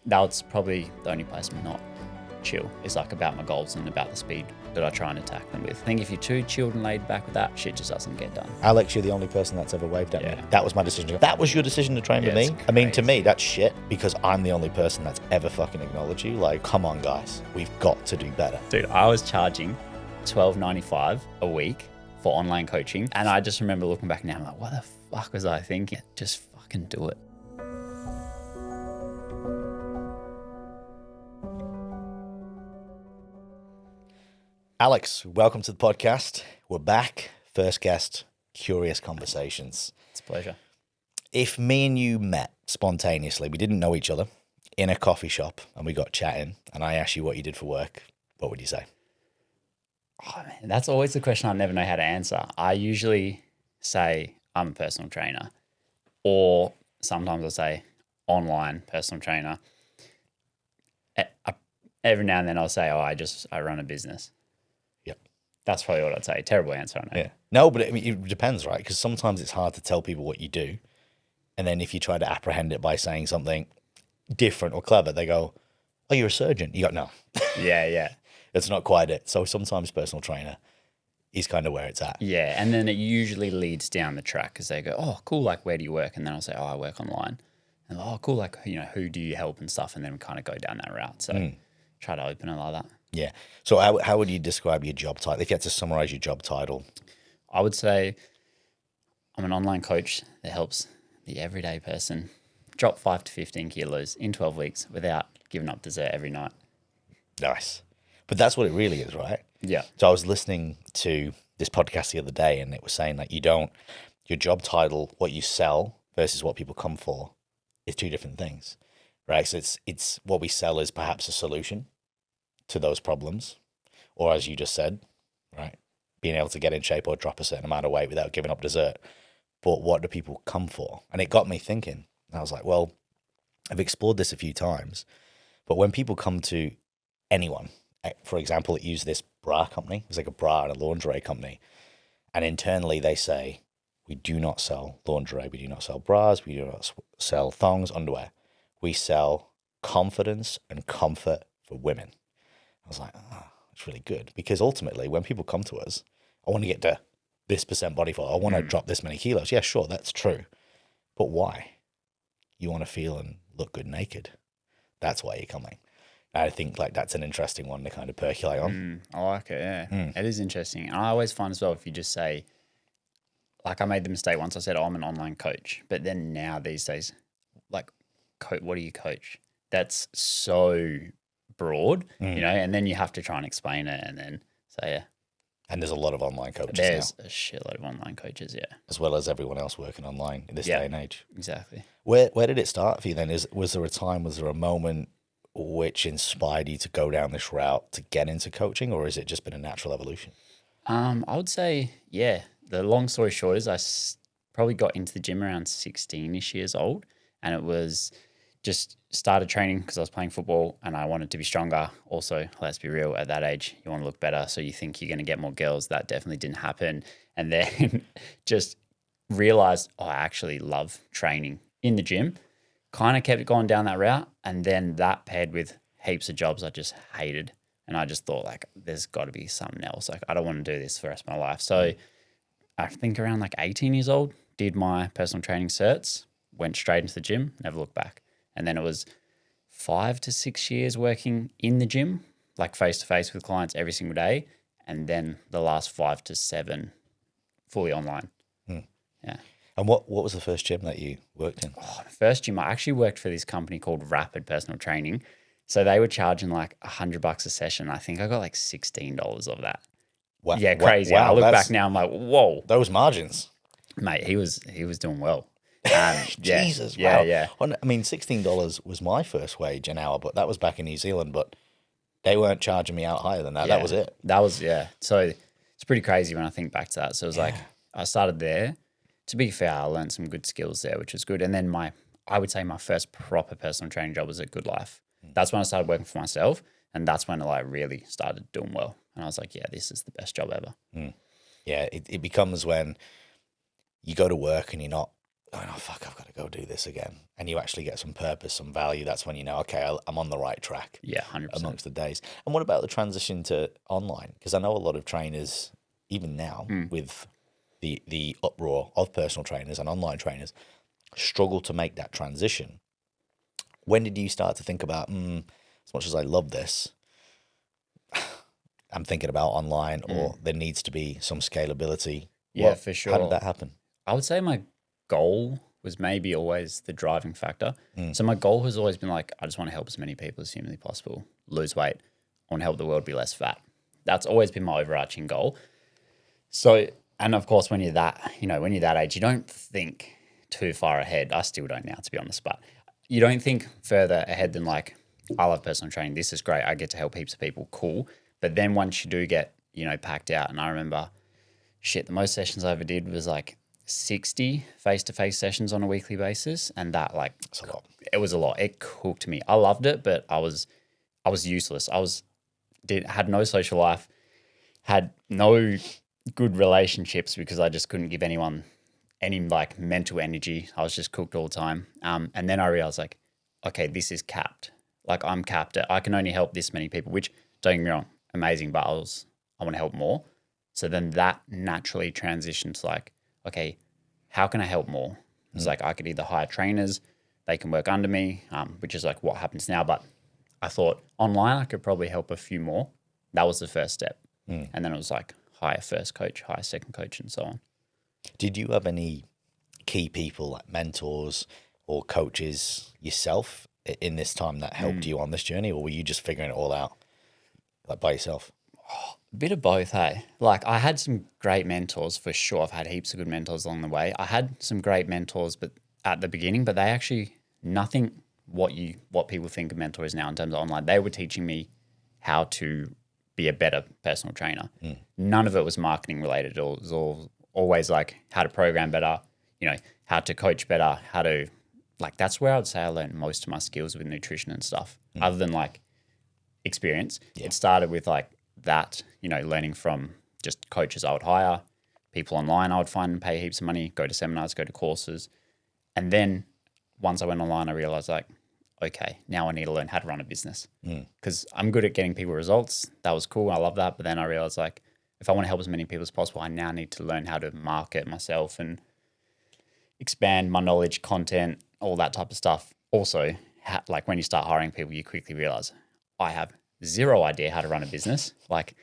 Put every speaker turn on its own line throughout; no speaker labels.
that was probably the only place I'm not chill. It's like about my goals and about the speed that I try and attack them with. I think if you're too chilled and laid back with that, shit just doesn't get done.
Alex, you're the only person that's ever waved at me. That was my decision. That was your decision to train with me? I mean, to me, that's shit because I'm the only person that's ever fucking acknowledged you. Like, come on, guys. We've got to do better.
Dude, I was charging $12.95 a week for online coaching. And I just remember looking back now, I'm like, what the fuck was I thinking? Just fucking do it.
Alex, welcome to the podcast. We're back. First guest, Curious Conversations.
It's a pleasure.
If me and you met spontaneously, we didn't know each other, in a coffee shop and we got chatting and I asked you what you did for work, what would you say?
Oh, man, that's always the question I never know how to answer. I usually say I'm a personal trainer, or sometimes I'll say online personal trainer. Every now and then I'll say, I run a business. That's probably what I'd say. Terrible answer, I know. Yeah.
No, but it depends, right? Because sometimes it's hard to tell people what you do. And then if you try to apprehend it by saying something different or clever, they go, oh, you're a surgeon. You go, no.
Yeah.
It's not quite it. So sometimes personal trainer is kind of where it's at.
Yeah, and then it usually leads down the track because they go, oh, cool, like, where do you work? And then I'll say, oh, I work online. And oh, cool, like, who do you help and stuff? And then we kind of go down that route. So try to open it like that.
Yeah. So how would you describe your job title? If you had to summarize your job title.
I would say I'm an online coach that helps the everyday person drop 5 to 15 kilos in 12 weeks without giving up dessert every night.
Nice. But that's what it really is, right?
Yeah.
So I was listening to this podcast the other day and it was saying that your job title, what you sell versus what people come for is two different things, right? So it's what we sell is perhaps a solution to those problems, or as you just said, right, being able to get in shape or drop a certain amount of weight without giving up dessert. But what do people come for? And it got me thinking. I was like, well, I've explored this a few times, but when people come to anyone, for example, it used this bra company. It's like a bra and a lingerie company. And internally they say, we do not sell lingerie. We do not sell bras. We do not sell thongs, underwear. We sell confidence and comfort for women. I was like, that's really good. Because ultimately, when people come to us, I want to get to this % body fat. I want to drop this many kilos. Yeah, sure, that's true. But why? You want to feel and look good naked. That's why you're coming. And I think like that's an interesting one to kind of percolate on.
I like it, yeah. It is interesting. And I always find as well, if you just say, like I made the mistake once, I said, I'm an online coach. But then now these days, like, what do you coach? That's so broad, and then you have to try and explain it and then say, yeah.
And there's a lot of online coaches
There's
now.
a shitload of online coaches, yeah.
As well as everyone else working online in this day and age.
Exactly.
Where did it start for you then? Was there a moment which inspired you to go down this route to get into coaching, or has it just been a natural evolution?
I would say, yeah. The long story short is I probably got into the gym around 16-ish years old, and it was just started training because I was playing football and I wanted to be stronger. Also, let's be real, at that age, you want to look better. So you think you're going to get more girls. That definitely didn't happen. And then just realized, I actually love training in the gym. Kind of kept going down that route. And then that paired with heaps of jobs I just hated. And I just thought, like, there's got to be something else. Like, I don't want to do this for the rest of my life. So I think around like 18 years old, did my personal training certs, went straight into the gym, never looked back. And then it was 5 to 6 years working in the gym, like face-to-face with clients every single day. And then the last 5 to 7 fully online. Yeah.
And what was the first gym that you worked in?
The first gym, I actually worked for this company called Rapid Personal Training. So they were charging like $100 a session. I think I got like $16 of that.
Wow.
Yeah, crazy. Wow, I look back now, I'm like, whoa.
Those margins.
Mate, he was doing well.
Jesus,
yeah,
wow.
Yeah.
I mean, $16 was my first wage an hour, but that was back in New Zealand, but they weren't charging me out higher than that.
Yeah.
That was it.
That was, yeah. So it's pretty crazy when I think back to that. So it was like, I started there. To be fair, I learned some good skills there, which was good. And then I would say my first proper personal training job was at Good Life. That's when I started working for myself. And that's when I like really started doing well. And I was like, yeah, this is the best job ever.
Yeah, it becomes when you go to work and you're not going, oh, fuck, I've got to go do this again. And you actually get some purpose, some value. That's when you know, okay, I'm on the right track.
Yeah, 100%.
Amongst the days. And what about the transition to online? Because I know a lot of trainers, even now, with the uproar of personal trainers and online trainers, struggle to make that transition. When did you start to think about, as much as I love this, I'm thinking about online, or there needs to be some scalability?
Yeah, for sure.
How did that happen?
I would say my goal was maybe always the driving factor. So my goal has always been like, I just want to help as many people as humanly possible lose weight. I want to help the world be less fat. That's always been my overarching goal. So, and of course, when you're that, when you're that age, you don't think too far ahead. I still don't now, to be honest, but you don't think further ahead than like, I love personal training. This is great. I get to help heaps of people. Cool. But then once you do get, packed out, and I remember, the most sessions I ever did was like 60 face-to-face sessions on a weekly basis. And that
That's a lot.
It was a lot. It cooked me. I loved it, but I was useless. Had no social life, had no good relationships because I just couldn't give anyone any like mental energy. I was just cooked all the time. And then I realized like, okay, this is capped. Like I'm capped. I can only help this many people, which don't get me wrong, amazing, but I want to help more. So then that naturally transitions to like, okay, how can I help more? It's like I could either hire trainers, they can work under me, which is like what happens now. But I thought online I could probably help a few more. That was the first step. And then it was like hire first coach, hire second coach, and so on.
Did you have any key people like mentors or coaches yourself in this time that helped you on this journey, or were you just figuring it all out like by yourself?
A bit of both, hey. Like I had some great mentors for sure. I've had heaps of good mentors along the way. I had some great mentors, but at the beginning, but they actually nothing what people think a mentor is now in terms of online. They were teaching me how to be a better personal trainer. None of it was marketing related. It was always like how to program better, how to coach better, how to like that's where I would say I learned most of my skills with nutrition and stuff. Other than like experience. It started with like that, learning from just coaches I would hire, people online I would find and pay heaps of money, go to seminars, go to courses. And then once I went online, I realized like, okay, now I need to learn how to run a business because I'm good at getting people results. That was cool. I love that. But then I realized like, if I want to help as many people as possible, I now need to learn how to market myself and expand my knowledge, content, all that type of stuff. Also, like when you start hiring people, you quickly realize I have zero idea how to run a business. Like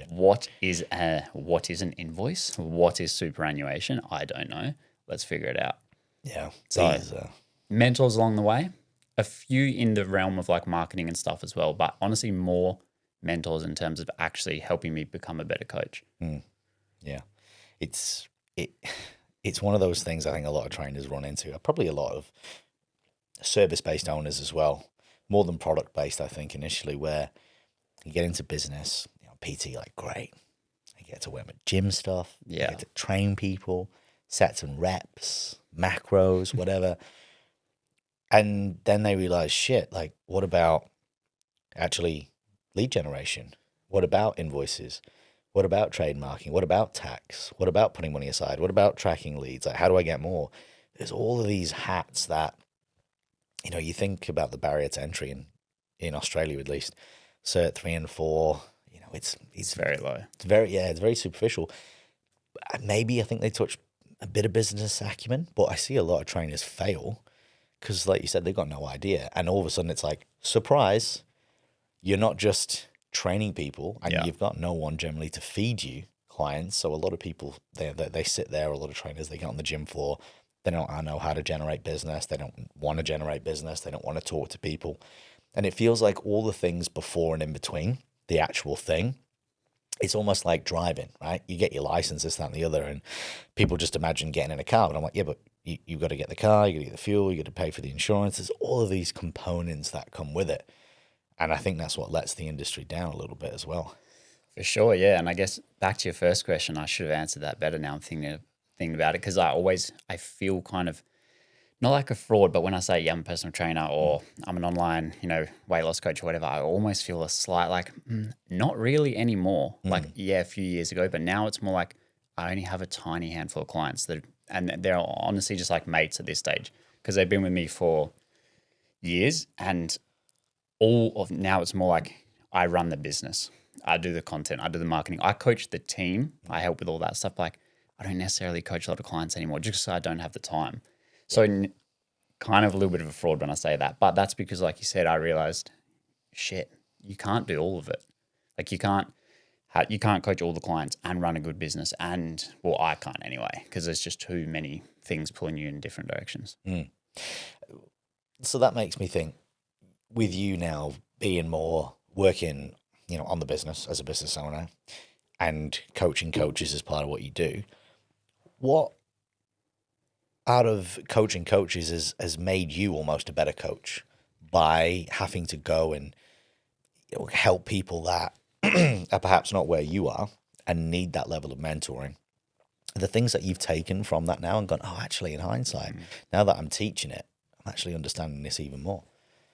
what is an invoice? What is superannuation? I don't know. Let's figure it out.
Yeah.
So mentors along the way, a few in the realm of like marketing and stuff as well, but honestly more mentors in terms of actually helping me become a better coach.
Yeah. It's one of those things I think a lot of trainers run into. Probably a lot of service-based owners as well, more than product-based, I think, initially, where you get into business, PT, like, great. I get to wear my gym stuff.
Yeah.
I get to train people, sets and reps, macros, whatever. And then they realize, shit, like, what about actually lead generation? What about invoices? What about trademarking? What about tax? What about putting money aside? What about tracking leads? Like, how do I get more? There's all of these hats that, you think about the barrier to entry in Australia, at least, Cert 3 and 4, it's
very low.
It's very superficial. Maybe I think they touch a bit of business acumen, but I see a lot of trainers fail because, like you said, they've got no idea. And all of a sudden it's like, surprise, you're not just training people and you've got no one generally to feed you clients. So a lot of people, they sit there, a lot of trainers, they get on the gym floor, they don't know how to generate business. They don't want to generate business. They don't want to talk to people. And it feels like all the things before and in between the actual thing, it's almost like driving, right? You get your license, this, that, and the other, and people just imagine getting in a car. But I'm like, yeah, but you've got to get the car, you got to get the fuel, you got to pay for the insurance. There's all of these components that come with it. And I think that's what lets the industry down a little bit as well.
For sure, yeah. And I guess back to your first question, I should have answered that better now I'm thinking about it because I feel kind of not like a fraud, but when I say I'm a personal trainer or I'm an online, weight loss coach or whatever, I almost feel a slight like, not really anymore. Like, a few years ago, but now it's more like I only have a tiny handful of clients that and they're honestly just like mates at this stage because they've been with me for years, and all of now it's more like I run the business. I do the content, I do the marketing, I coach the team, I help with all that stuff. Like I don't necessarily coach a lot of clients anymore just because I don't have the time. So kind of a little bit of a fraud when I say that, but that's because, like you said, I realized, shit, you can't do all of it. Like you can't coach all the clients and run a good business, and well, I can't anyway because there's just too many things pulling you in different directions.
So that makes me think, with you now being more working, on the business as a business owner and coaching coaches as part of what you do, what out of coaching coaches has made you almost a better coach by having to go and help people that are perhaps not where you are and need that level of mentoring? The things that you've taken from that now and gone, oh, actually, in hindsight, now that I'm teaching it, I'm actually understanding this even more.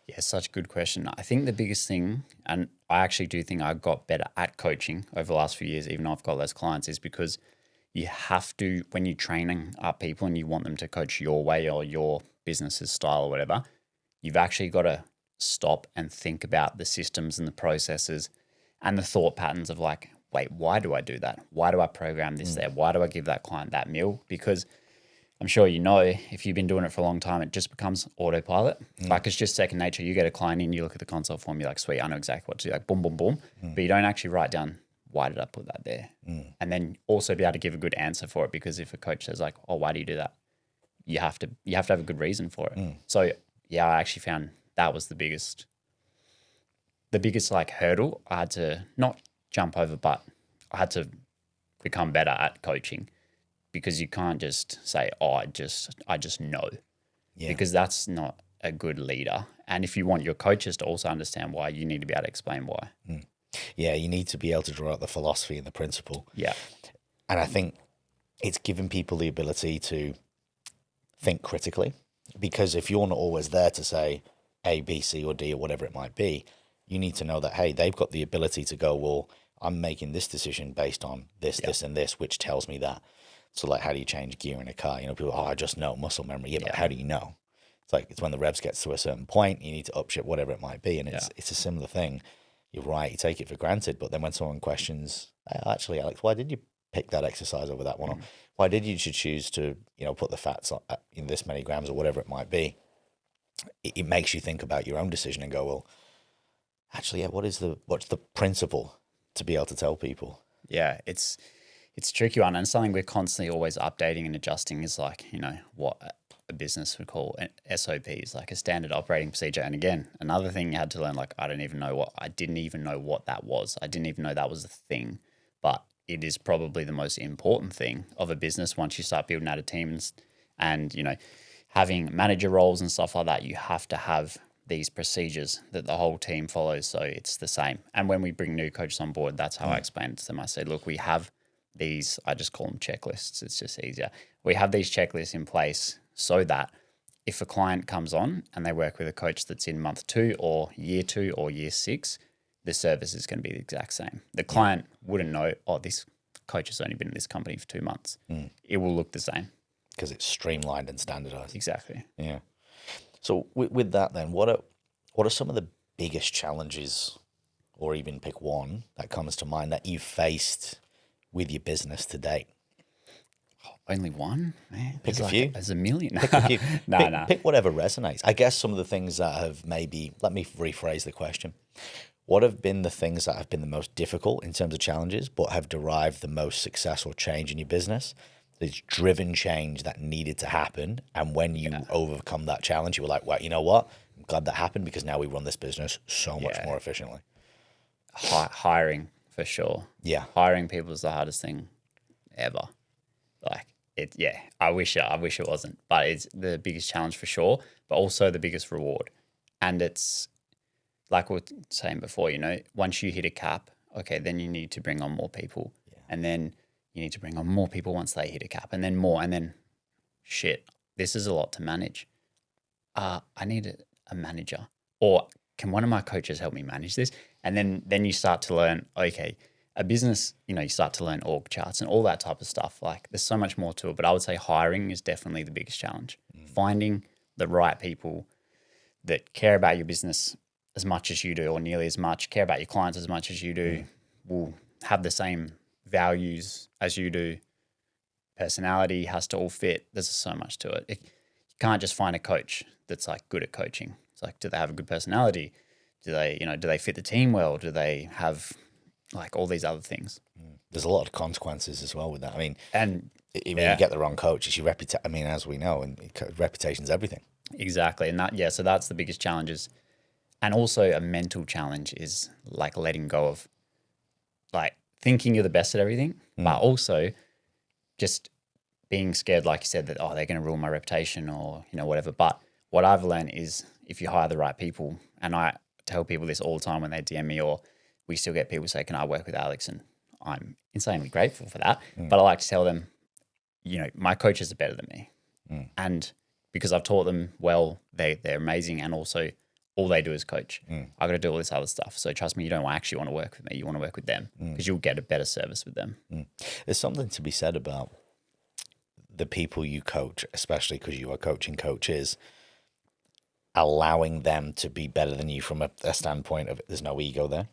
Yeah, such a good question. I think the biggest thing, and I actually do think I got better at coaching over the last few years, even though I've got less clients, is because you have to, when you're training up people and you want them to coach your way or your business's style or whatever, you've actually got to stop and think about the systems and the processes and the thought patterns of like, wait, why do I do that? Why do I program this there? Why do I give that client that meal? Because I'm sure if you've been doing it for a long time, it just becomes autopilot. Like it's just second nature. You get a client in, you look at the consult form, you're like, sweet, I know exactly what to do. Like boom, boom, boom. But you don't actually write down, why did I put that there? And then also be able to give a good answer for it, because if a coach says like, oh, why do you do that? You have to have a good reason for it. So yeah, I actually found that was the biggest like hurdle I had to not jump over, but I had to become better at coaching. Because you can't just say, oh, I just know. Yeah. Because that's not a good leader. And if you want your coaches to also understand why, you need to be able to explain why.
Yeah, you need to be able to draw out the philosophy and the principle.
Yeah.
And I think it's giving people the ability to think critically. Because if you're not always there to say A, B, C, or D, or whatever it might be, you need to know that, hey, they've got the ability to go, well, I'm making this decision based on this, this, and this, which tells me that. So like, how do you change gear in a car? People, I just know, muscle memory. Yeah, but how do you know? It's like, it's when the revs gets to a certain point, you need to upshift, whatever it might be. And it's a similar thing. You're right, you take it for granted. But then when someone questions, actually, Alex, why did you pick that exercise over that one? Or why did you choose to, put the fats in this many grams or whatever it might be? It makes you think about your own decision and go, well, actually, yeah, what's the principle to be able to tell people?
Yeah, it's a tricky one, and something we're constantly always updating and adjusting is like, what a business would call an SOP, is like a standard operating procedure. And again, another thing you had to learn, like I didn't even know what that was. I didn't even know that was a thing, but it is probably the most important thing of a business. Once you start building out a team and having manager roles and stuff like that, you have to have these procedures that the whole team follows. So it's the same. And when we bring new coaches on board, that's how I explain it to them. I say, look, we have these, I just call them checklists. It's just easier. We have these checklists in place so that if a client comes on and they work with a coach that's in month 2 or year 2 or year 6, the service is going to be the exact same. The client wouldn't know, oh, this coach has only been in this company for 2 months. It will look the same.
Because it's streamlined and standardized.
Exactly.
Yeah. So with that then, what are some of the biggest challenges, or even pick one that comes to mind, that you've faced with your business to date?
Only one? Man,
pick a few.
There's a million.
Pick a few. Pick whatever resonates. I guess some of the things that have maybe, let me rephrase the question. What have been the things that have been the most difficult in terms of challenges, but have derived the most success or change in your business? There's driven change that needed to happen. And when you overcome that challenge, you were like, well, you know what? I'm glad that happened, because now we run this business so much more efficiently.
Hiring, for sure.
Yeah.
Hiring people is the hardest thing ever. Like, I wish it wasn't, but it's the biggest challenge for sure, but also the biggest reward. And it's like we were saying before, once you hit a cap, okay, then you need to bring on more people. Yeah. And then you need to bring on more people once they hit a cap, and then more, and then shit, this is a lot to manage. I need a manager, or can one of my coaches help me manage this? And then you start to learn, okay, a business, you start to learn org charts and all that type of stuff. Like there's so much more to it, but I would say hiring is definitely the biggest challenge. Finding the right people that care about your business as much as you do, or nearly as much, care about your clients as much as you do, will have the same values as you do. Personality has to all fit. There's so much to it. You can't just find a coach that's like good at coaching. It's like, do they have a good personality? Do they fit the team well? Do they have like all these other things?
There's a lot of consequences as well with that. I mean,
And
you get the wrong coach, it's your reputation. I mean, as we know, and reputation's everything.
exactly. And so that's the biggest challenges. And also a mental challenge is like letting go of like thinking you're the best at everything, but also just being scared, like you said, that, they're going to ruin my reputation or, whatever. But what I've learned is if you hire the right people, and I tell people this all the time when they DM me, or we still get people say, can I work with Alex? And I'm insanely grateful for that. But I like to tell them, my coaches are better than me. And because I've taught them well, they're amazing. And also all they do is coach. I got to do all this other stuff. So trust me, you don't actually want to work with me. You want to work with them because you'll get a better service with them.
There's something to be said about the people you coach, especially because you are coaching coaches, allowing them to be better than you from a standpoint of there's no ego there,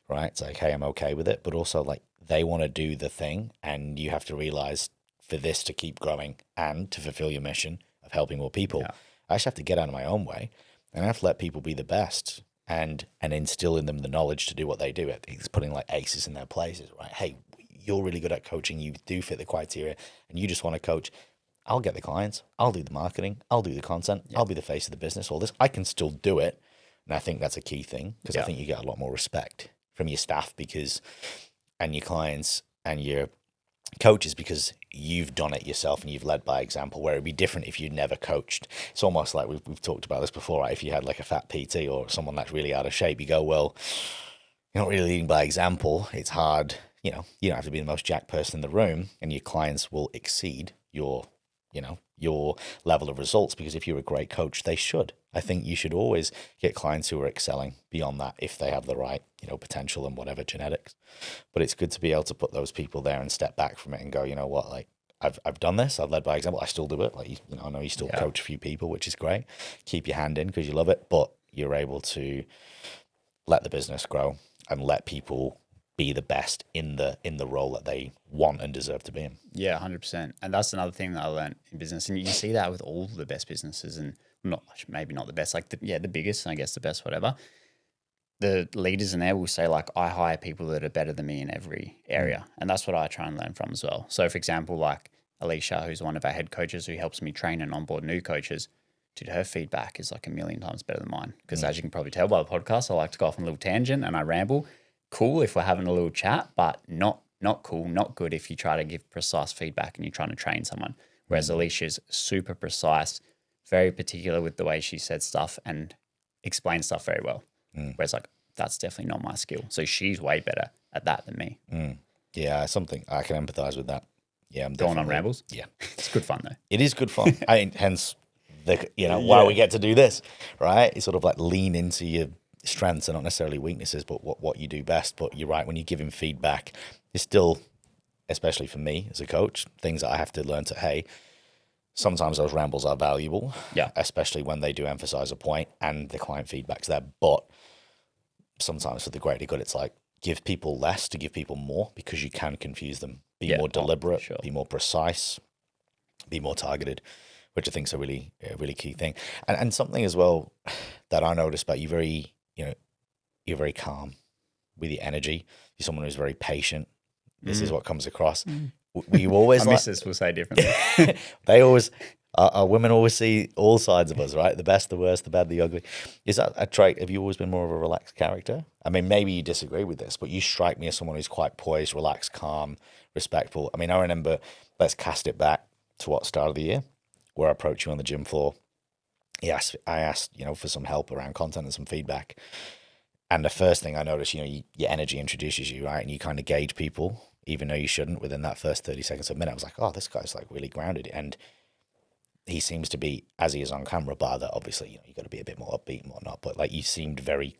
right? It's like, hey, I'm okay with it. But also like they want to do the thing, and you have to realize for this to keep growing and to fulfill your mission of helping more people, I just have to get out of my own way. And I have to let people be the best and instill in them the knowledge to do what they do. It's putting like aces in their places, right? Hey, you're really good at coaching. You do fit the criteria and you just want to coach. I'll get the clients. I'll do the marketing. I'll do the content. I'll be the face of the business. All this. I can still do it. And I think that's a key thing because I think you get a lot more respect from your staff and your clients and your coaches because you've done it yourself and you've led by example, where it'd be different if you'd never coached. It's almost like we've talked about this before, right? If you had like a fat PT or someone that's really out of shape, you go, well, you're not really leading by example. It's hard. You don't have to be the most jacked person in the room, and your clients will exceed your level of results because if you're a great coach, they should. I think you should always get clients who are excelling beyond that if they have the right, potential and whatever genetics. But it's good to be able to put those people there and step back from it and go, you know what, like I've done this, I've led by example, I still do it. Like, I know you still coach a few people, which is great. Keep your hand in because you love it, but you're able to let the business grow and let people be the best in the role that they want and deserve to be in.
Yeah, 100%. And that's another thing that I learned in business. And you see that with all the best businesses, and maybe not the best, like the biggest, and I guess the best, whatever. The leaders in there will say like, I hire people that are better than me in every area. And that's what I try and learn from as well. So for example, like Alicia, who's one of our head coaches who helps me train and onboard new coaches, dude, her feedback is like a million times better than mine. Because as you can probably tell by the podcast, I like to go off on a little tangent and I ramble. Cool if we're having a little chat, but not cool, not good if you try to give precise feedback and you're trying to train someone. Whereas Alicia's super precise, very particular with the way she said stuff and explains stuff very well. Whereas like, that's definitely not my skill. So she's way better at that than me.
Yeah, something I can empathize with that. Yeah, I'm
going on rambles.
Yeah,
it's good fun though.
It is good fun. Hence why we get to do this, right? It's sort of like lean into your strengths and not necessarily weaknesses, but what you do best. But you're right, when you're giving feedback, it's still, especially for me as a coach, things that I have to learn to, hey, sometimes those rambles are valuable, especially when they do emphasize a point and the client feedback's there. But sometimes for the greater good, it's like give people less to give people more because you can confuse them. Be more deliberate, be more precise, be more targeted, which I think is a really key thing. And something as well that I noticed about you, you're very calm with your energy. You're someone who's very patient. This is what comes across. We always
my missus will say differently.
They always, our women always see all sides of us, right? The best, the worst, the bad, the ugly. Is that a trait? Have you always been more of a relaxed character? I mean, maybe you disagree with this, but you strike me as someone who's quite poised, relaxed, calm, respectful. I mean, I remember, let's cast it back to start of the year, where I approached you on the gym floor. I asked, for some help around content and some feedback. And the first thing I noticed, your energy introduces you, right? And you kind of gauge people, even though you shouldn't, within that first 30 seconds of a minute. I was like, oh, this guy's like really grounded. And he seems to be, as he is on camera, bar that obviously, you got to be a bit more upbeat and whatnot. But like you seemed very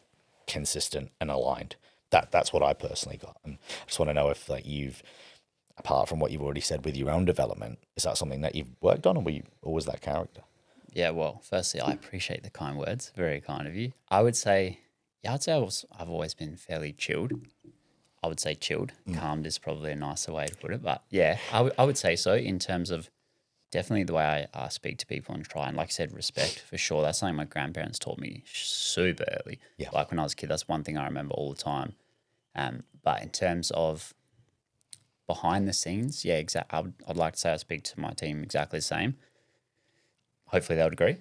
consistent and aligned. That's what I personally got. And I just want to know if like you've, apart from what you've already said with your own development, is that something that you've worked on, or were you always that character?
Yeah, well, firstly, I appreciate the kind words. Very kind of you. I would say, yeah, I've always been fairly chilled. I would say chilled. Calmed is probably a nicer way to put it. But yeah, I would say so in terms of definitely the way I speak to people and try. And like I said, respect for sure. That's something my grandparents taught me super early.
Yeah.
Like when I was a kid, that's one thing I remember all the time. But in terms of behind the scenes, yeah, I'd like to say I speak to my team exactly the same. Hopefully they would agree.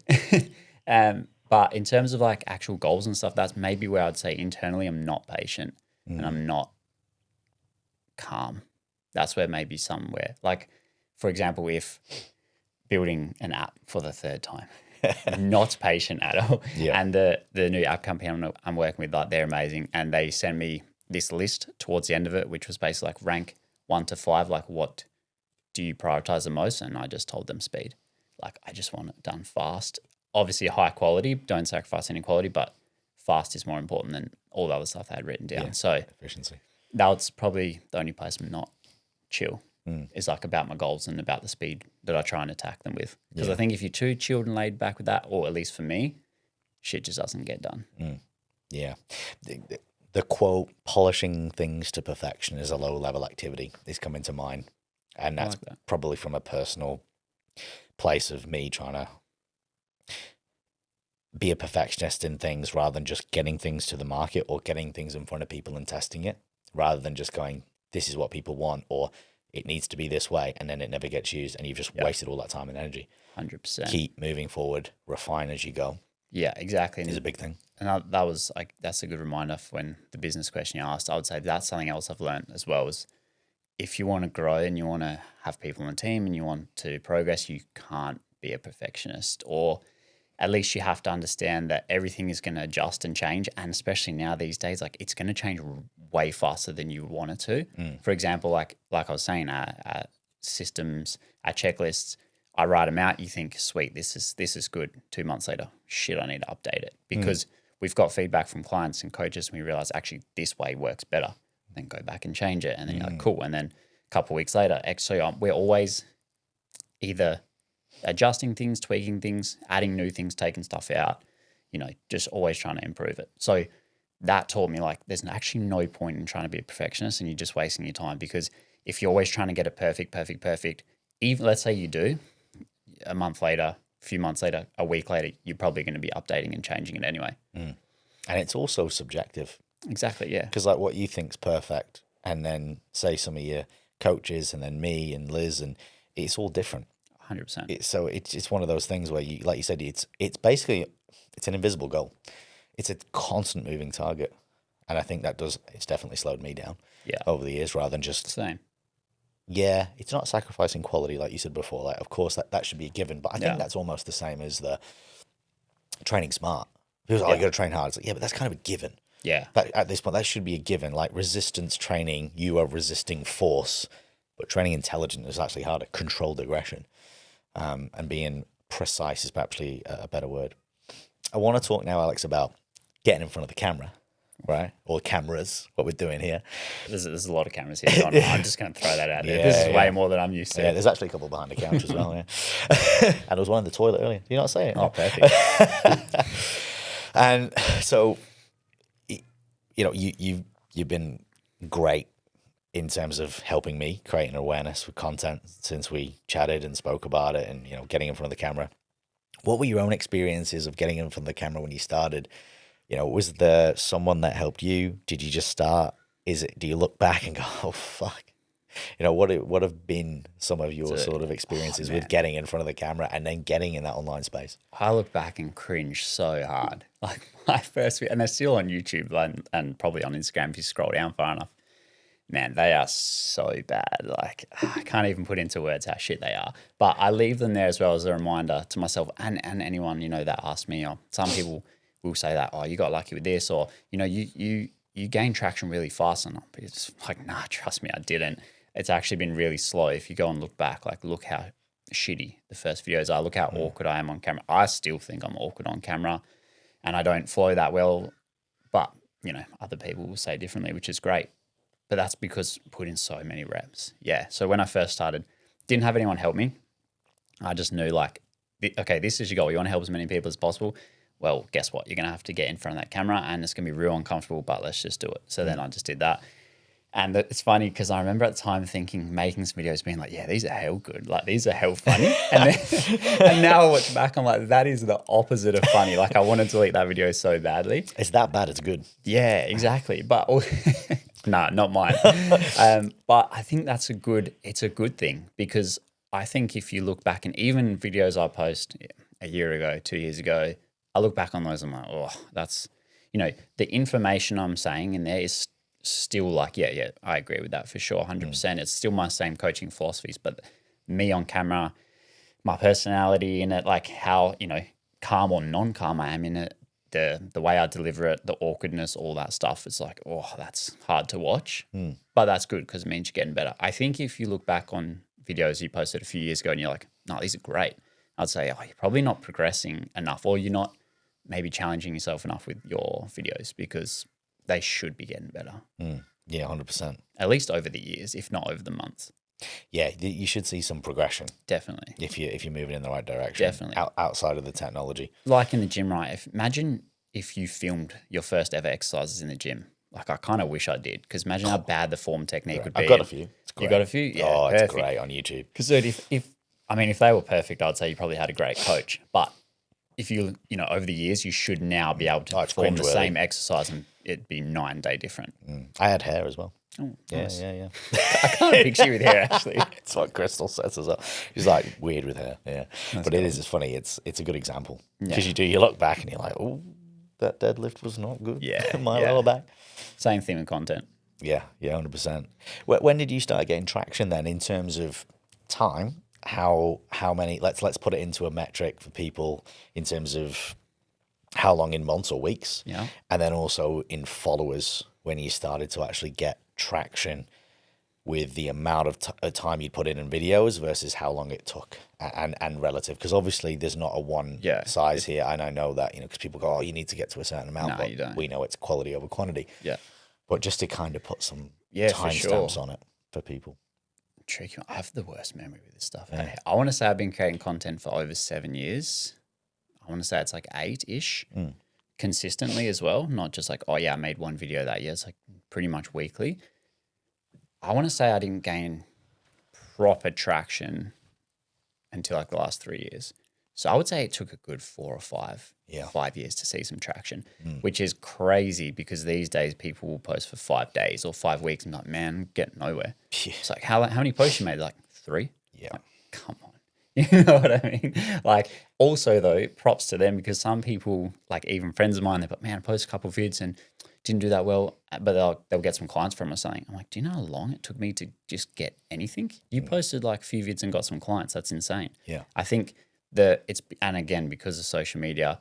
But in terms of like actual goals and stuff, that's maybe where I'd say internally I'm not patient and I'm not calm. That's where maybe somewhere, like for example, if building an app for the third time, not patient at all.
Yeah.
And the new app company I'm working with, like they're amazing, and they send me this list towards the end of it, which was basically like rank 1 to 5, like what do you prioritize the most? And I just told them speed. Like I just want it done fast. Obviously high quality, don't sacrifice any quality, but fast is more important than all the other stuff I had written down.
Yeah.
So
Efficiency.
that's probably the only place I'm not chill is like about my goals and about the speed that I try and attack them with. Because I think if you're too chilled and laid back with that, or at least for me, shit just doesn't get done.
Yeah. The quote, polishing things to perfection is a low level activity, is coming to mind. And that's
like that.
probably from a personal place of me trying to be a perfectionist in things rather than just getting things to the market or getting things in front of people and testing it, rather than just going, this is what people want, or it needs to be this way, and then it never gets used and you've just wasted all that time and energy.
100%.
Keep moving forward, refine as you go.
Yeah, exactly.
Is a big thing.
And that was like, that's a good reminder for when the business question you asked. I would say that's something else I've learned as well, is if you want to grow and you want to have people on the team and you want to progress, you can't be a perfectionist, or at least you have to understand that everything is going to adjust and change. And especially now these days, like it's going to change way faster than you want it to. For example, like I was saying, systems, our checklists, I write them out. You think, sweet, this is good. 2 months later, shit, I need to update it because we've got feedback from clients and coaches, and we realize actually this way works better. Then go back and change it, and then you're like, cool. And then a couple of weeks later, so we're always either adjusting things, tweaking things, adding new things, taking stuff out, just always trying to improve it. So that taught me like there's actually no point in trying to be a perfectionist, and you're just wasting your time, because if you're always trying to get it perfect, even let's say you do, a month later, a few months later, a week later, you're probably going to be updating and changing it anyway.
And it's also subjective.
Exactly, yeah.
Because like what you think's perfect, and then say some of your coaches, and then me and Liz, and it's all different.
100%.
So it's one of those things where you, like you said, it's basically, it's an invisible goal. It's a constant moving target, and I think it's definitely slowed me down. Over the years, rather than just
Same.
Yeah, it's not sacrificing quality like you said before. Like, of course, that should be a given, but I think that's almost the same as the training smart. Because you got to train hard. It's like, yeah, but that's kind of a given.
Yeah.
At this point, that should be a given. Like resistance training, you are resisting force, but training intelligence is actually harder. Controlled aggression, and being precise is perhaps a better word. I want to talk now, Alex, about getting in front of the camera, right? Or cameras, what we're doing here.
There's a lot of cameras here. So I'm just going to throw that out there. This is way more than I'm used to.
Yeah, there's actually a couple behind the couch as well. Yeah, and there was one in the toilet earlier. Did you not say it?
Oh, perfect.
And so, you've been great in terms of helping me create an awareness with content since we chatted and spoke about it, and getting in front of the camera. What were your own experiences of getting in front of the camera when you started? Was there someone that helped you? Did you just start? Do you look back and go, oh fuck? What have been some of your sort of experiences with getting in front of the camera and then getting in that online space?
I look back and cringe so hard. Like my first, and they're still on YouTube and probably on Instagram if you scroll down far enough. Man, they are so bad. Like I can't even put into words how shit they are. But I leave them there as well as a reminder to myself and anyone that asks me. Or some people will say that, oh, you got lucky with this, or you gain traction really fast, and it's like, nah, trust me, I didn't. It's actually been really slow. If you go and look back, like look how shitty the first videos are. Look how awkward I am on camera. I still think I'm awkward on camera, and I don't flow that well. But other people will say differently, which is great. But that's because I put in so many reps. Yeah. So when I first started, didn't have anyone help me. I just knew like, okay, this is your goal. You want to help as many people as possible. Well, guess what? You're going to have to get in front of that camera and it's going to be real uncomfortable, but let's just do it. So then I just did that. And it's funny because I remember at the time making some videos being like, yeah, these are hell good. Like, these are hell funny. And now I watch back, I'm like, that is the opposite of funny. Like, I want to delete that video so badly.
It's that bad, it's good.
Yeah, exactly. But no, not mine. But I think it's a good thing because I think if you look back and even videos I post a year ago, 2 years ago, I look back on those and I'm like, oh, that's, the information I'm saying in there is still like, yeah, I agree with that for sure, 100%. It's still my same coaching philosophies, but me on camera, my personality in it, like how, calm or non-calm I am in it, the way I deliver it, the awkwardness, all that stuff, it's like, oh, that's hard to watch. But that's good because it means you're getting better. I think if you look back on videos you posted a few years ago and you're like, no, these are great, I'd say, oh, you're probably not progressing enough or you're not maybe challenging yourself enough with your videos because they should be getting better.
Yeah, 100%.
At least over the years, if not over the months.
Yeah, you should see some progression.
Definitely.
If you're moving in the right direction.
Definitely.
Outside of the technology.
Like in the gym, right? Imagine if you filmed your first ever exercises in the gym. Like, I kind of wish I did because imagine how bad the form technique would be.
I've got a few. It's great.
You got a few? Yeah,
oh,
perfect.
It's great on YouTube.
Because if they were perfect, I'd say you probably had a great coach. But if over the years, you should now be able to perform the same exercise and it'd be 9-day different.
I had hair as well.
Oh,
yeah,
nice.
yeah.
I can't picture you with hair, actually.
It's what Crystal says as well. She's like weird with hair, yeah. But cool. It's funny. It's a good example because you look back and you're like, oh, that deadlift was not good.
Yeah,
my lower back.
Same thing with content.
Yeah, 100%. When did you start getting traction then in terms of time? How many? Let's put it into a metric for people in terms of how long in months or weeks.
Yeah,
and then also in followers when you started to actually get traction with the amount of time you put in videos versus how long it took and relative, because obviously there's not a one size here, and I know that because people go, oh, you need to get to a certain amount, but you don't. We know it's quality over quantity.
Yeah,
but just to kind of put some timestamps on it for people.
Tricky. I have the worst memory with this stuff. Yeah. I want to say I've been creating content for over 7 years. I want to say it's like 8-ish consistently as well. Not just like, oh yeah, I made one video that year. It's like pretty much weekly. I want to say I didn't gain proper traction until like the last 3 years. So I would say it took a good 4 or 5 years to see some traction, which is crazy because these days people will post for 5 days or 5 weeks and like, man, I'm getting nowhere. Yeah. It's like, how many posts you made? Like 3?
Yeah.
Like, come on. You know what I mean? Like, also though, props to them because some people, like even friends of mine, they're like, man, I posted a couple of vids and didn't do that well, but they'll get some clients from or something. I'm like, do you know how long it took me to just get anything? You posted like a few vids and got some clients. That's insane.
Yeah.
I think and again, because of social media,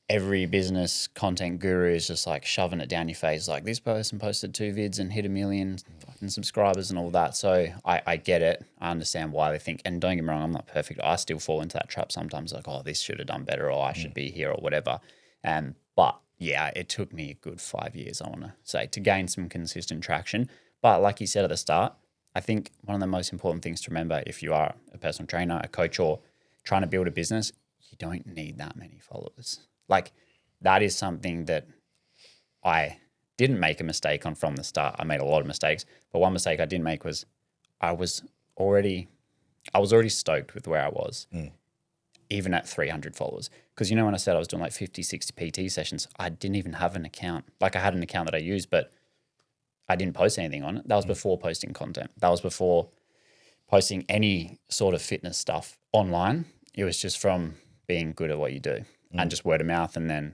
every business content guru is just like shoving it down your face. Like, this person posted 2 vids and hit 1 million fucking subscribers and all that. So I get it. I understand why they think, and don't get me wrong, I'm not perfect. I still fall into that trap sometimes, like, oh, this should have done better, or I should be here or whatever. But yeah, it took me a good 5 years, I want to say, to gain some consistent traction. But like you said at the start, I think one of the most important things to remember if you are a personal trainer, a coach, or trying to build a business, you don't need that many followers. Like, that is something that I didn't make a mistake on from the start. I made a lot of mistakes, but one mistake I didn't make was I was already stoked with where I was, even at 300 followers. Because when I said I was doing like 50, 60 PT sessions, I didn't even have an account. Like, I had an account that I used, but I didn't post anything on it. That was before posting content. That was before posting any sort of fitness stuff online. It was just from being good at what you do and just word of mouth, and then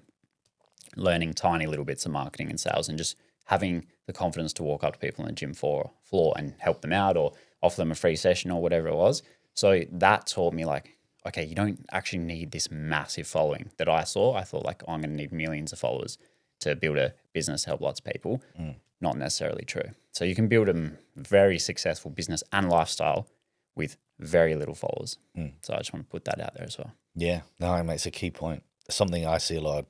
learning tiny little bits of marketing and sales, and just having the confidence to walk up to people on the gym floor and help them out or offer them a free session or whatever it was. So that taught me, like, okay, you don't actually need this massive following that I saw. I thought, like, oh, I'm going to need millions of followers to build a business, help lots of people. Not necessarily true. So you can build a very successful business and lifestyle with very little followers. So I just want to put that out there as well.
Yeah, no, it's a key point. Something I see a lot of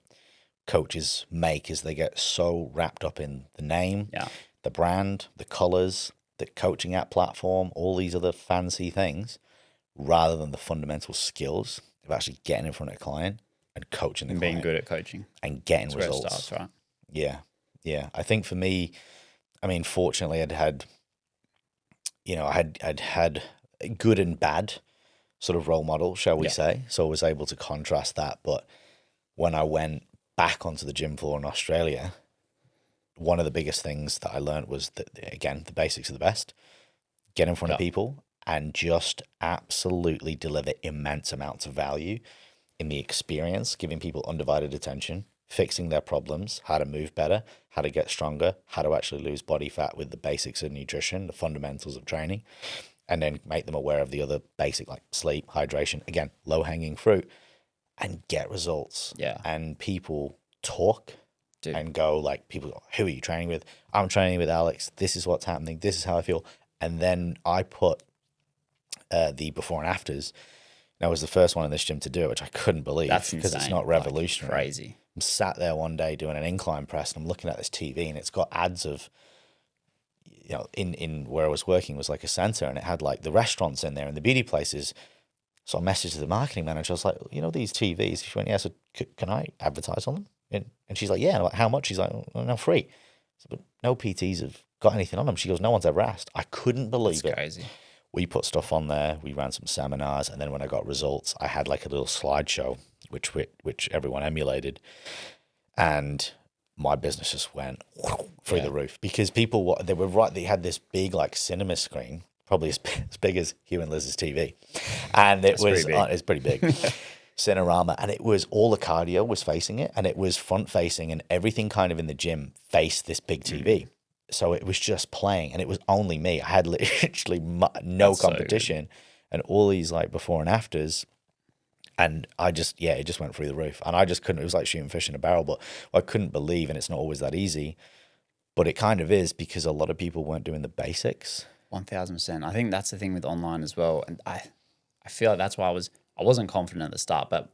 coaches make is they get so wrapped up in the name,
Yeah.
the brand, the colors, the coaching app platform, all these other fancy things, rather than the fundamental skills of actually getting in front of a client and coaching the
And being
client
good at coaching.
and getting
That's where it
results.
starts, right?
Yeah. Yeah. I think for me, I mean, fortunately I'd had good and bad sort of role model, shall we
Yeah.
say. So I was able to contrast that. But when I went back onto the gym floor in Australia, one of the biggest things that I learned was that, again, the basics are the best. Get in front of
Yeah.
people and just absolutely deliver immense amounts of value in the experience, giving people undivided attention, fixing their problems, how to move better, how to get stronger, how to actually lose body fat with the basics of nutrition, the fundamentals of training, and then make them aware of the other basic like sleep, hydration, again, low hanging fruit, and get results.
Yeah.
And people talk
Dude.
and go like, people go, who are you training with? I'm training with Alex. This is what's happening. This is how I feel. And then I put the before and afters. And I was the first one in this gym to do it, which I couldn't believe
That's
because it's
insane.
not revolutionary.
Like, crazy.
I'm sat there one day doing an incline press and I'm looking at this TV and it's got ads of, in where I was working was like a center and it had like the restaurants in there and the beauty places. So I messaged the marketing manager. I was like, these TVs? She went, yeah. So can I advertise on them? And she's like, yeah. And I'm like, how much? She's like, oh, no, free. So, but no PTs have got anything on them. She goes, no one's ever asked. I couldn't believe
That's
it.
crazy.
We put stuff on there. We ran some seminars. And then when I got results, I had like a little slideshow, which everyone emulated. And my business just went through the roof because people, they had this big like cinema screen, probably as big as Hugh and Liz's TV. And it's pretty big. Cinerama. And it was all the cardio was facing it and it was front facing and everything kind of in the gym faced this big TV. So it was just playing and it was only me. I had literally no competition and all these like before and afters. And it just went through the roof. And I just couldn't, it was like shooting fish in a barrel, but I couldn't believe, and it's not always that easy, but it kind of is because a lot of people weren't doing the basics.
1000%. I think that's the thing with online as well. And I feel like that's why I wasn't confident at the start, but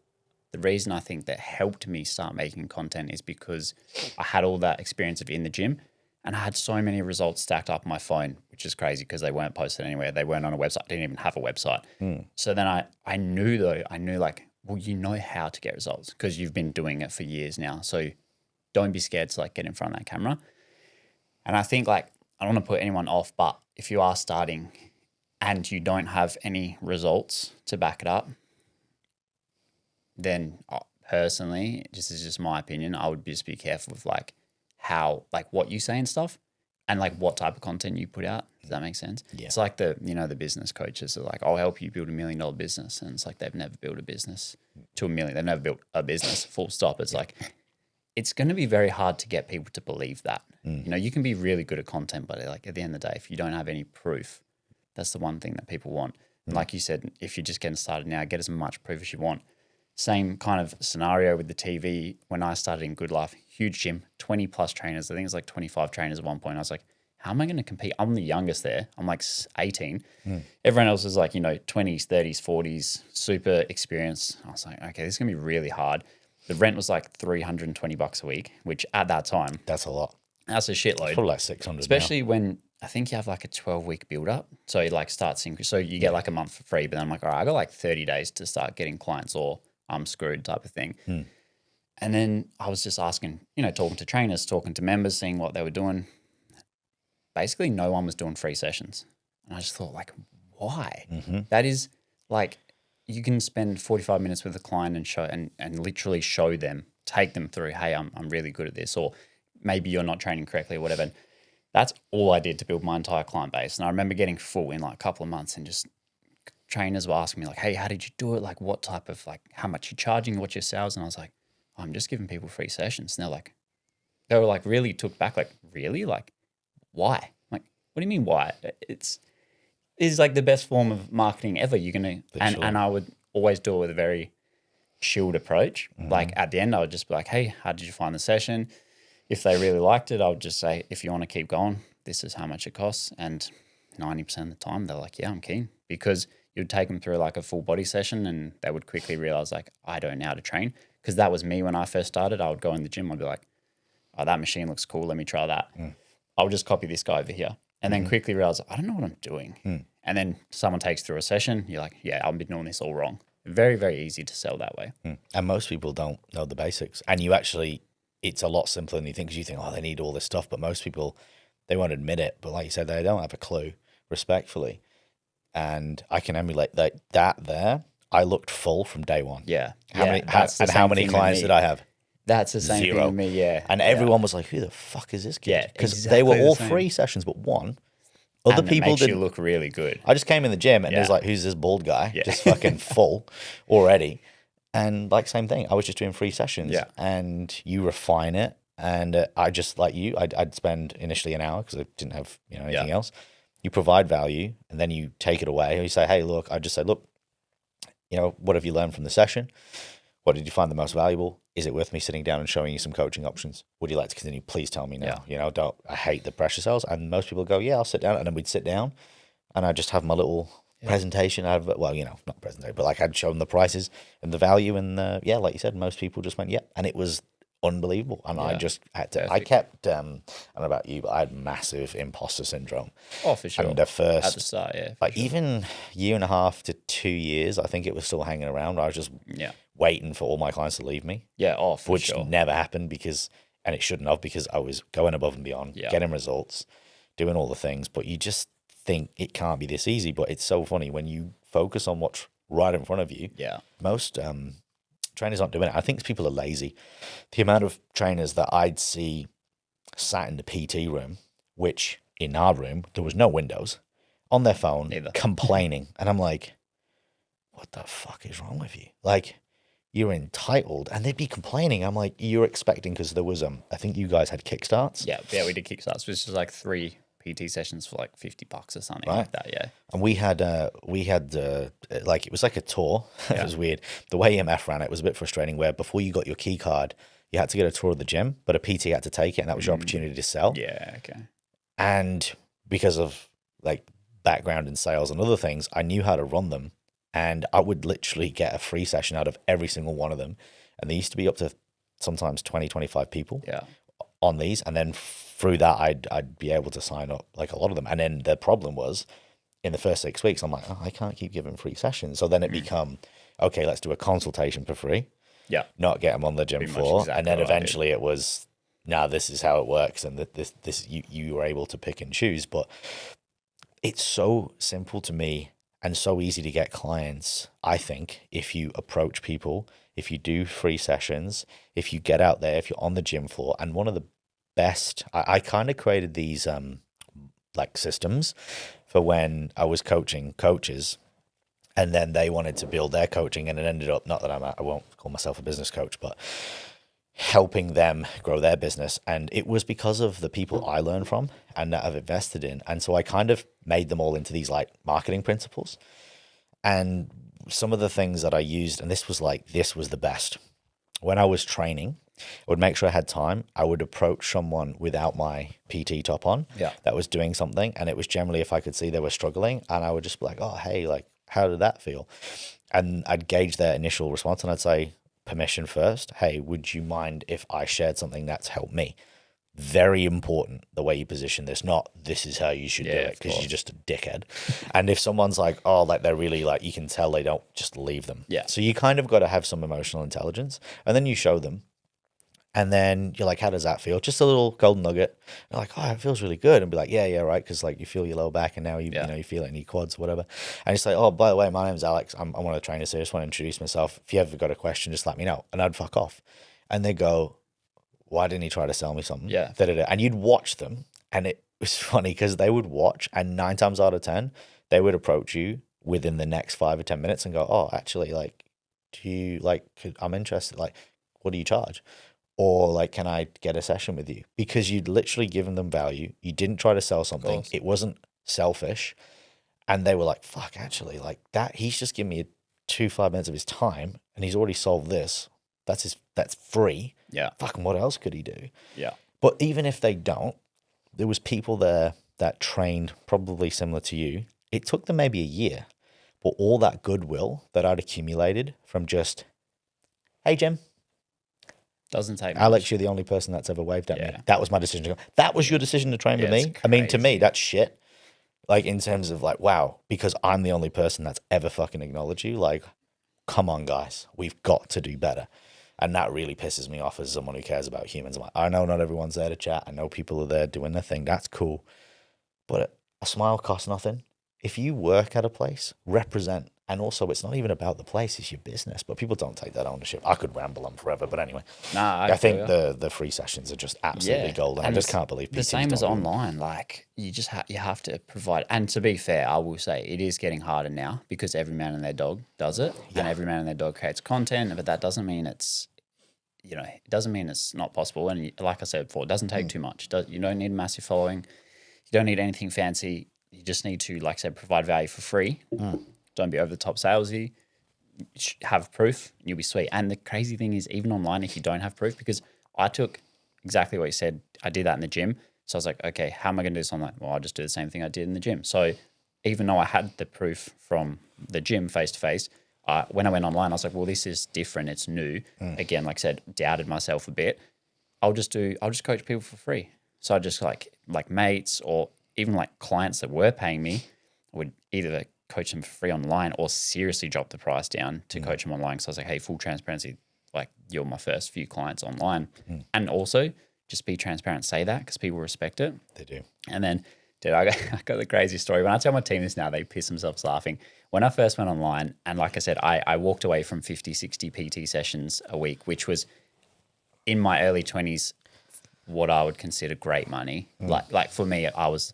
the reason I think that helped me start making content is because I had all that experience of in the gym and I had so many results stacked up on my phone, which is crazy because they weren't posted anywhere. They weren't on a website. I didn't even have a website. So then I knew like, well, you know how to get results because you've been doing it for years now. So don't be scared to like get in front of that camera. And I think like, I don't want to put anyone off, but if you are starting and you don't have any results to back it up, then personally, this is just my opinion, I would just be careful with like how, like what you say and stuff and like what type of content you put out. Does that make sense?
Yeah.
It's like the business coaches are like, I'll help you build $1 million business. And it's like, they've never built a business to $1 million. They've never built a business, full stop. It's like, it's going to be very hard to get people to believe that. You can be really good at content, but like at the end of the day, if you don't have any proof, that's the one thing that people want. And like you said, if you're just getting started now, get as much proof as you want. Same kind of scenario with the TV. When I started in Good Life, huge gym, 20 plus trainers. I think it's like 25 trainers at one point. I was like, how am I going to compete? I'm the youngest there. I'm like 18. Everyone else is like, 20s, 30s, 40s, super experienced. I was like, okay, this is going to be really hard. The rent was like $320 a week, which at that time,
That's a lot.
that's a shitload.
It's probably like 600
Especially when I think you have like a 12-week build up. So it like starts, so you get like a month for free, but then I'm like, all right, I got like 30 days to start getting clients or I'm screwed type of thing. And then I was just asking, talking to trainers, talking to members, seeing what they were doing. Basically, no one was doing free sessions. And I just thought like, why? That is like, you can spend 45 minutes with a client and show and literally show them, take them through, hey, I'm really good at this, or maybe you're not training correctly or whatever. And that's all I did to build my entire client base. And I remember getting full in like a couple of months and just trainers were asking me like, hey, how did you do it? Like what type of like, how much you're charging, what's your sales? And I was like, I'm just giving people free sessions. And they were like really took back, like, really? Like, why? I'm like, what do you mean why? It's like the best form of marketing ever. You're going to, and I would always do it with a very chilled approach. Like at the end, I would just be like, hey, how did you find the session? If they really liked it, I would just say, if you want to keep going, this is how much it costs. And 90% of the time, they're like, yeah, I'm keen. Because you'd take them through like a full body session and they would quickly realize like, I don't know how to train because that was me when I first started. I would go in the gym. I'd be like, oh, that machine looks cool. Let me try that. I'll just copy this guy over here. And then quickly realize, I don't know what I'm doing. And then someone takes through a session. You're like, yeah, I've been doing this all wrong. Very, very easy to sell that way.
And most people don't know the basics. And you actually, it's a lot simpler than you think, because you think, oh, they need all this stuff. But most people, they won't admit it. But like you said, they don't have a clue, respectfully. And I can emulate that there. I looked full from day one.
Yeah.
How many clients did I have?
That's the same
Zero.
thing with me, yeah.
And everyone was like, who the fuck is this kid?
Yeah,
Because
exactly
they were all
the same.
3 sessions, but one. Other
And
people
it makes
did.
you look really good.
I just came in the gym and
Yeah.
there's like, who's this bald guy?
Yeah.
Just fucking full already. And like, same thing. I was just doing 3 sessions.
Yeah.
And you refine it. And I just, like you, I'd spend initially an hour because I didn't have anything else. You provide value and then you take it away. Or you say, hey, look, I just said, look, what have you learned from the session? What did you find the most valuable? Is it worth me sitting down and showing you some coaching options? Would you like to continue? Please tell me now. I hate the pressure sales. And most people go, yeah, I'll sit down. And then we'd sit down and I'd just have my little presentation. Not presentation, but like I'd show them the prices and the value. And like you said, most people just went, yeah. And it was unbelievable. And I just had to, I kept, I don't know about you, but I had massive imposter syndrome.
Oh, for sure.
And the first,
at the start, yeah.
even 1.5 to 2 years, I think it was still hanging around. I was just waiting for all my clients to leave me.
Yeah, for
which
sure.
never happened and it shouldn't have, because I was going above and beyond, getting results, doing all the things. But you just think it can't be this easy. But it's so funny when you focus on what's right in front of you.
Yeah.
Most trainers aren't doing it. I think people are lazy. The amount of trainers that I'd see sat in the PT room, which in our room, there was no windows, on their phone, complaining. And I'm like, what the fuck is wrong with you? Like, you're entitled. And they'd be complaining. I'm like, you're expecting, because there was, I think you guys had Kickstarts.
Yeah, we did Kickstarts, which was like 3 PT sessions for like $50 or something like that, yeah.
And we had like, it was like a tour. It was weird. The way EMF ran it was a bit frustrating, where before you got your key card, you had to get a tour of the gym, but a PT had to take it, and that was your opportunity to sell.
Yeah, okay.
And because of like background in sales and other things, I knew how to run them. And I would literally get a free session out of every single one of them. And there used to be up to sometimes 20, 25 people on these. And then through that, I'd be able to sign up like a lot of them. And then the problem was, in the first 6 weeks, I'm like, oh, I can't keep giving free sessions. So then it become, okay, let's do a consultation for free.
Yeah.
Not get them on the gym floor. Exactly. And then eventually it was, this is how it works. And this you were able to pick and choose. But it's so simple to me. And so easy to get clients, I think, if you approach people, if you do free sessions, if you get out there, if you're on the gym floor. And one of the best, I kind of created these like systems for when I was coaching coaches, and then they wanted to build their coaching, and it ended up, not that I won't call myself a business coach, but helping them grow their business. And it was because of the people I learned from and that I've invested in. And so I kind of made them all into these like marketing principles. And some of the things that I used, and this was the best. When I was training, I would make sure I had time. I would approach someone without my PT top on that was doing something. And it was generally if I could see they were struggling, and I would just be like, oh, hey, like, how did that feel? And I'd gauge their initial response, and I'd say, permission first. Hey, would you mind if I shared something that's helped me? Very important, the way you position this, not this is how you should do it, because you're just a dickhead. And if someone's like, oh, like they're really like, you can tell they don't, just leave them. Yeah. So you kind of got to have some emotional intelligence, and then you show them. And then you're like, how does that feel? Just a little golden nugget. You're like, oh, it feels really good. And be like, yeah, right. Because like you feel your lower back, and now you feel it in your quads, whatever. And you say, oh, by the way, my name's Alex. I'm one of the trainers here. I just want to introduce myself. If you ever got a question, just let me know. And I'd fuck off. And they go, why didn't he try to sell me something? Yeah. Da-da-da. And you'd watch them. And it was funny because they would watch, and 9 times out of 10, they would approach you within the next 5 or 10 minutes and go, oh, actually, like, do you like, I'm interested. Like, what do you charge? Or like, can I get a session with you? Because you'd literally given them value. You didn't try to sell something. It wasn't selfish. And they were like, fuck, actually, like that, he's just given me 5 minutes of his time, and he's already solved this. That's free. Yeah. Fucking what else could he do? Yeah. But even if they don't, there was people there that trained probably similar to you. It took them maybe a year, but all that goodwill that I'd accumulated from just, hey, Jim,
Doesn't take much.
Alex, you're the only person that's ever waved at me.
Yeah.
That was my decision to go. That was your decision to train with
Yeah,
me?
it's
I mean, to me,
crazy.
that's shit. Like, in terms of like, wow, because I'm the only person that's ever fucking acknowledged you. Like, come on, guys, we've got to do better. And that really pisses me off as someone who cares about humans. I'm like, I know not everyone's there to chat. I know people are there doing their thing. That's cool. But a smile costs nothing. If you work at a place, represent. And also, it's not even about the place, it's your business. But people don't take that ownership. I could ramble on forever. But anyway,
Nah,
I think the free sessions are just absolutely golden. I just can't believe
the
PTs
same as
don't do them.
online. Like you just you have to provide. And to be fair, I will say it is getting harder now because every man and their dog does it, and every man and their dog creates content. But that doesn't mean it's, it doesn't mean it's not possible. And like I said before, it doesn't take too much. You don't need a massive following. You don't need anything fancy. You just need to, like I said, provide value for free. Don't be over the top salesy. Have proof, and you'll be sweet. And the crazy thing is, even online, if you don't have proof, because I took exactly what you said, I did that in the gym. So I was like, okay, how am I going to do this online? Well, I'll just do the same thing I did in the gym. So even though I had the proof from the gym face to face, when I went online, I was like, well, this is different. It's new. Again, like I said, doubted myself a bit. I'll just coach people for free. So I just like mates or even like clients that were paying me, I would either coach them for free online or seriously drop the price down to coach them online. So I was like, hey, full transparency, like you're my first few clients online. And also just be transparent, say that because people respect it.
They do.
And then, dude, I got the crazy story. When I tell my team this now, they piss themselves laughing. When I first went online, and like I said, I walked away from 50, 60 PT sessions a week, which was in my early 20s, what I would consider great money. Like for me, I was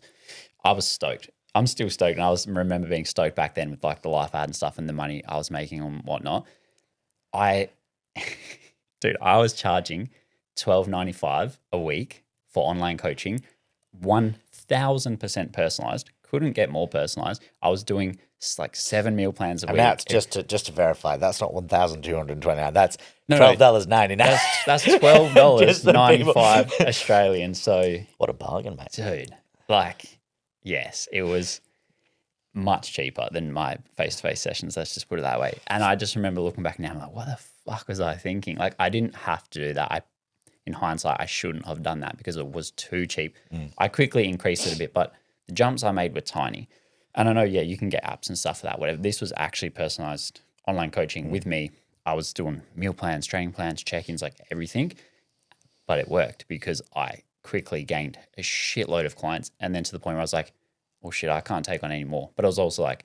stoked. I'm still stoked, and I remember being stoked back then with like the life I had and stuff, and the money I was making and whatnot. I was charging $12.95 a week for online coaching, 1,000% personalized. Couldn't get more personalized. I was doing like 7 meal plans a week.
And that's just to verify, that's not 1,229. That's
No,
$12.99.
That's $12.95 Australian. So
What a bargain, mate.
dude, like, yes, it was much cheaper than my face-to-face sessions. Let's just put it that way. And I just remember looking back now, I'm like, what the fuck was I thinking? Like, I didn't have to do that. In hindsight, I shouldn't have done that because it was too cheap. I quickly increased it a bit, but the jumps I made were tiny. And I know, yeah, you can get apps and stuff for that, whatever. This was actually personalized online coaching with me. I was doing meal plans, training plans, check-ins, like everything. But it worked because I quickly gained a shitload of clients. And then to the point where I was like, oh shit, I can't take on any more. But I was also like,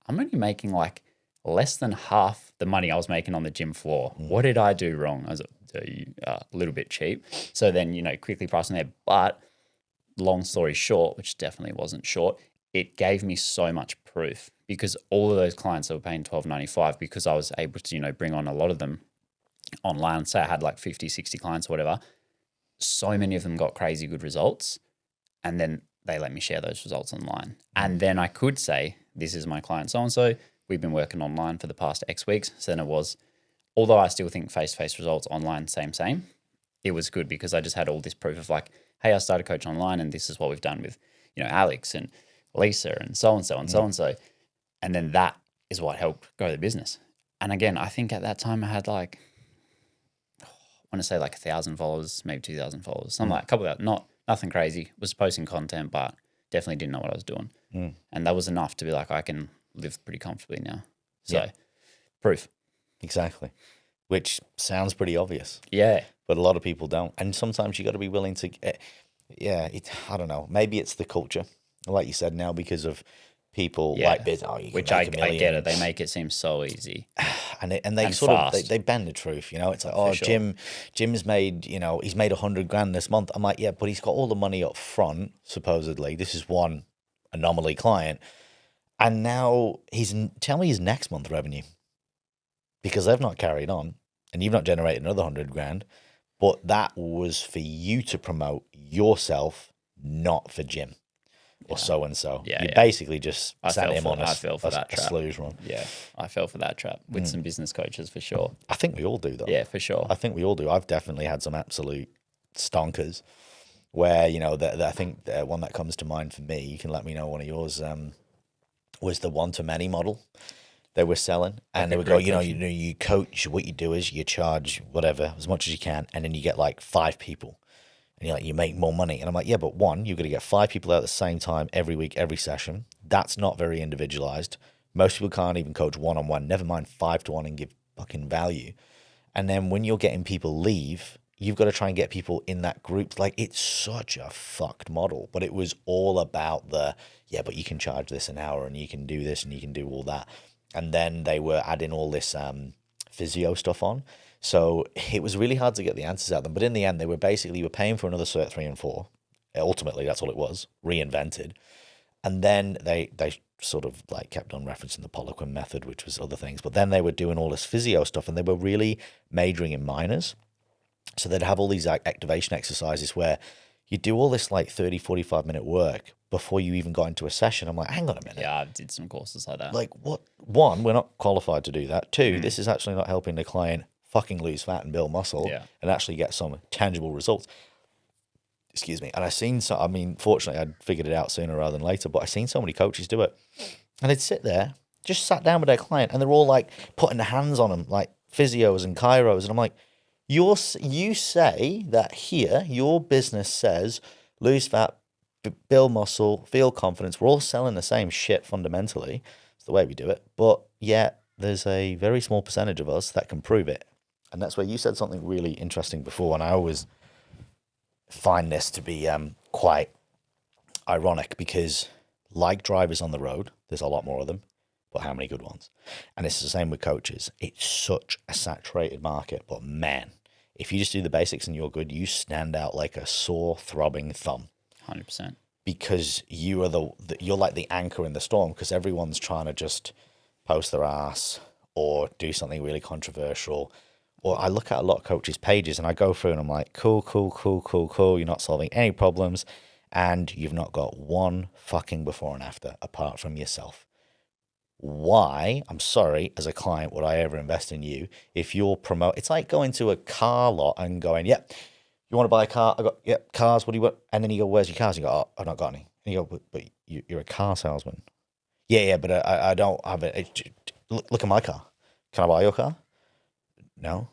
I'm only making like less than half the money I was making on the gym floor. What did I do wrong? I was a little bit cheap. So then, quickly pricing there. But long story short, which definitely wasn't short, it gave me so much proof because all of those clients that were paying $12.95, because I was able to, bring on a lot of them online. Say I had like 50, 60 clients or whatever. So many of them got crazy good results. And then they let me share those results online. And then I could say, this is my client so-and-so. We've been working online for the past X weeks. So then it was, although I still think face-to-face results online, same, it was good because I just had all this proof of like, hey, I started coaching online and this is what we've done with, Alex and Lisa and so-and-so and so-and-so. And then that is what helped grow the business. And again, I think at that time I had like, I want to say like 1,000 followers, maybe 2,000 followers, something like a couple of that. Nothing crazy. Was posting content, but definitely didn't know what I was doing. And that was enough to be like, I can live pretty comfortably now. So proof.
Exactly. Which sounds pretty obvious.
Yeah.
But a lot of people don't. And sometimes you got to be willing to, I don't know. Maybe it's the culture, like you said now, because of people like biz. Oh, you can
which
make
I get it. They make it seem so easy.
and they
And
sort
fast.
of they bend the truth. It's like,
sure.
Jim's made, he's made $100,000 this month. I'm like, yeah, but he's got all the money up front. Supposedly, this is one anomaly client, and now tell me his next month revenue, because they've not carried on, and you've not generated another $100,000. But that was for you to promote yourself, not for Jim or so and so. You basically just sent him on a sluice run.
Yeah, I fell for that trap with some business coaches for sure.
I think we all do, though.
Yeah, for sure.
I think we all do. I've definitely had some absolute stonkers where, I think the one that comes to mind for me, you can let me know one of yours, was the one-to-many model. they were selling, and
Like
they
a
would go,
group
you know,
coaching.
you coach. What you do is you charge whatever as much as you can, and then you get like 5 people, and you're like, you make more money. And I'm like, yeah, but one, you're gonna get 5 people out at the same time every week, every session. That's not very individualized. Most people can't even coach one-on-one. Never mind 5-to-1 and give fucking value. And then when you're getting people leave, you've got to try and get people in that group. Like, it's such a fucked model, but it was all about yeah, but you can charge this an hour and you can do this and you can do all that. And then they were adding all this physio stuff on. So it was really hard to get the answers out of them. But in the end, they were basically, you were paying for another Cert 3 and 4. Ultimately, that's all it was, reinvented. And then they sort of like kept on referencing the Poliquin method, which was other things. But then they were doing all this physio stuff, and they were really majoring in minors. So they'd have all these like activation exercises where you do all this like 30, 45-minute work before you even got into a session. I'm like, hang on a minute.
Yeah, I did some courses like that.
Like, what? One, we're not qualified to do that. Two, this is actually not helping the client fucking lose fat and build muscle and actually get some tangible results. Excuse me. And I seen so, I mean, fortunately, I'd figured it out sooner rather than later, but I seen so many coaches do it. And they'd sit there, just sat down with their client, and they're all like putting their hands on them, like physios and chiros. And I'm like, you say that here, your business says lose fat, build muscle, feel confidence. We're all selling the same shit fundamentally. It's the way we do it. But yet, there's a very small percentage of us that can prove it. And that's where you said something really interesting before, and I always find this to be quite ironic because, like drivers on the road, there's a lot more of them, but how many good ones? And it's the same with coaches. It's such a saturated market, but man, if you just do the basics and you're good, you stand out like a sore, throbbing thumb.
100%.
Because you are you're like the anchor in the storm, because everyone's trying to just post their ass or do something really controversial. Or I look at a lot of coaches' pages and I go through and I'm like, cool. You're not solving any problems and you've not got one fucking before and after apart from yourself. Why, I'm sorry, as a client, would I ever invest in you if you're it's like going to a car lot and going, yep, you want to buy a car? I got, yep, cars, what do you want? And then you go, where's your cars? You go, oh, I've not got any. And you go, but you're a car salesman. Yeah, but I don't have it. Look at my car. Can I buy your car? No.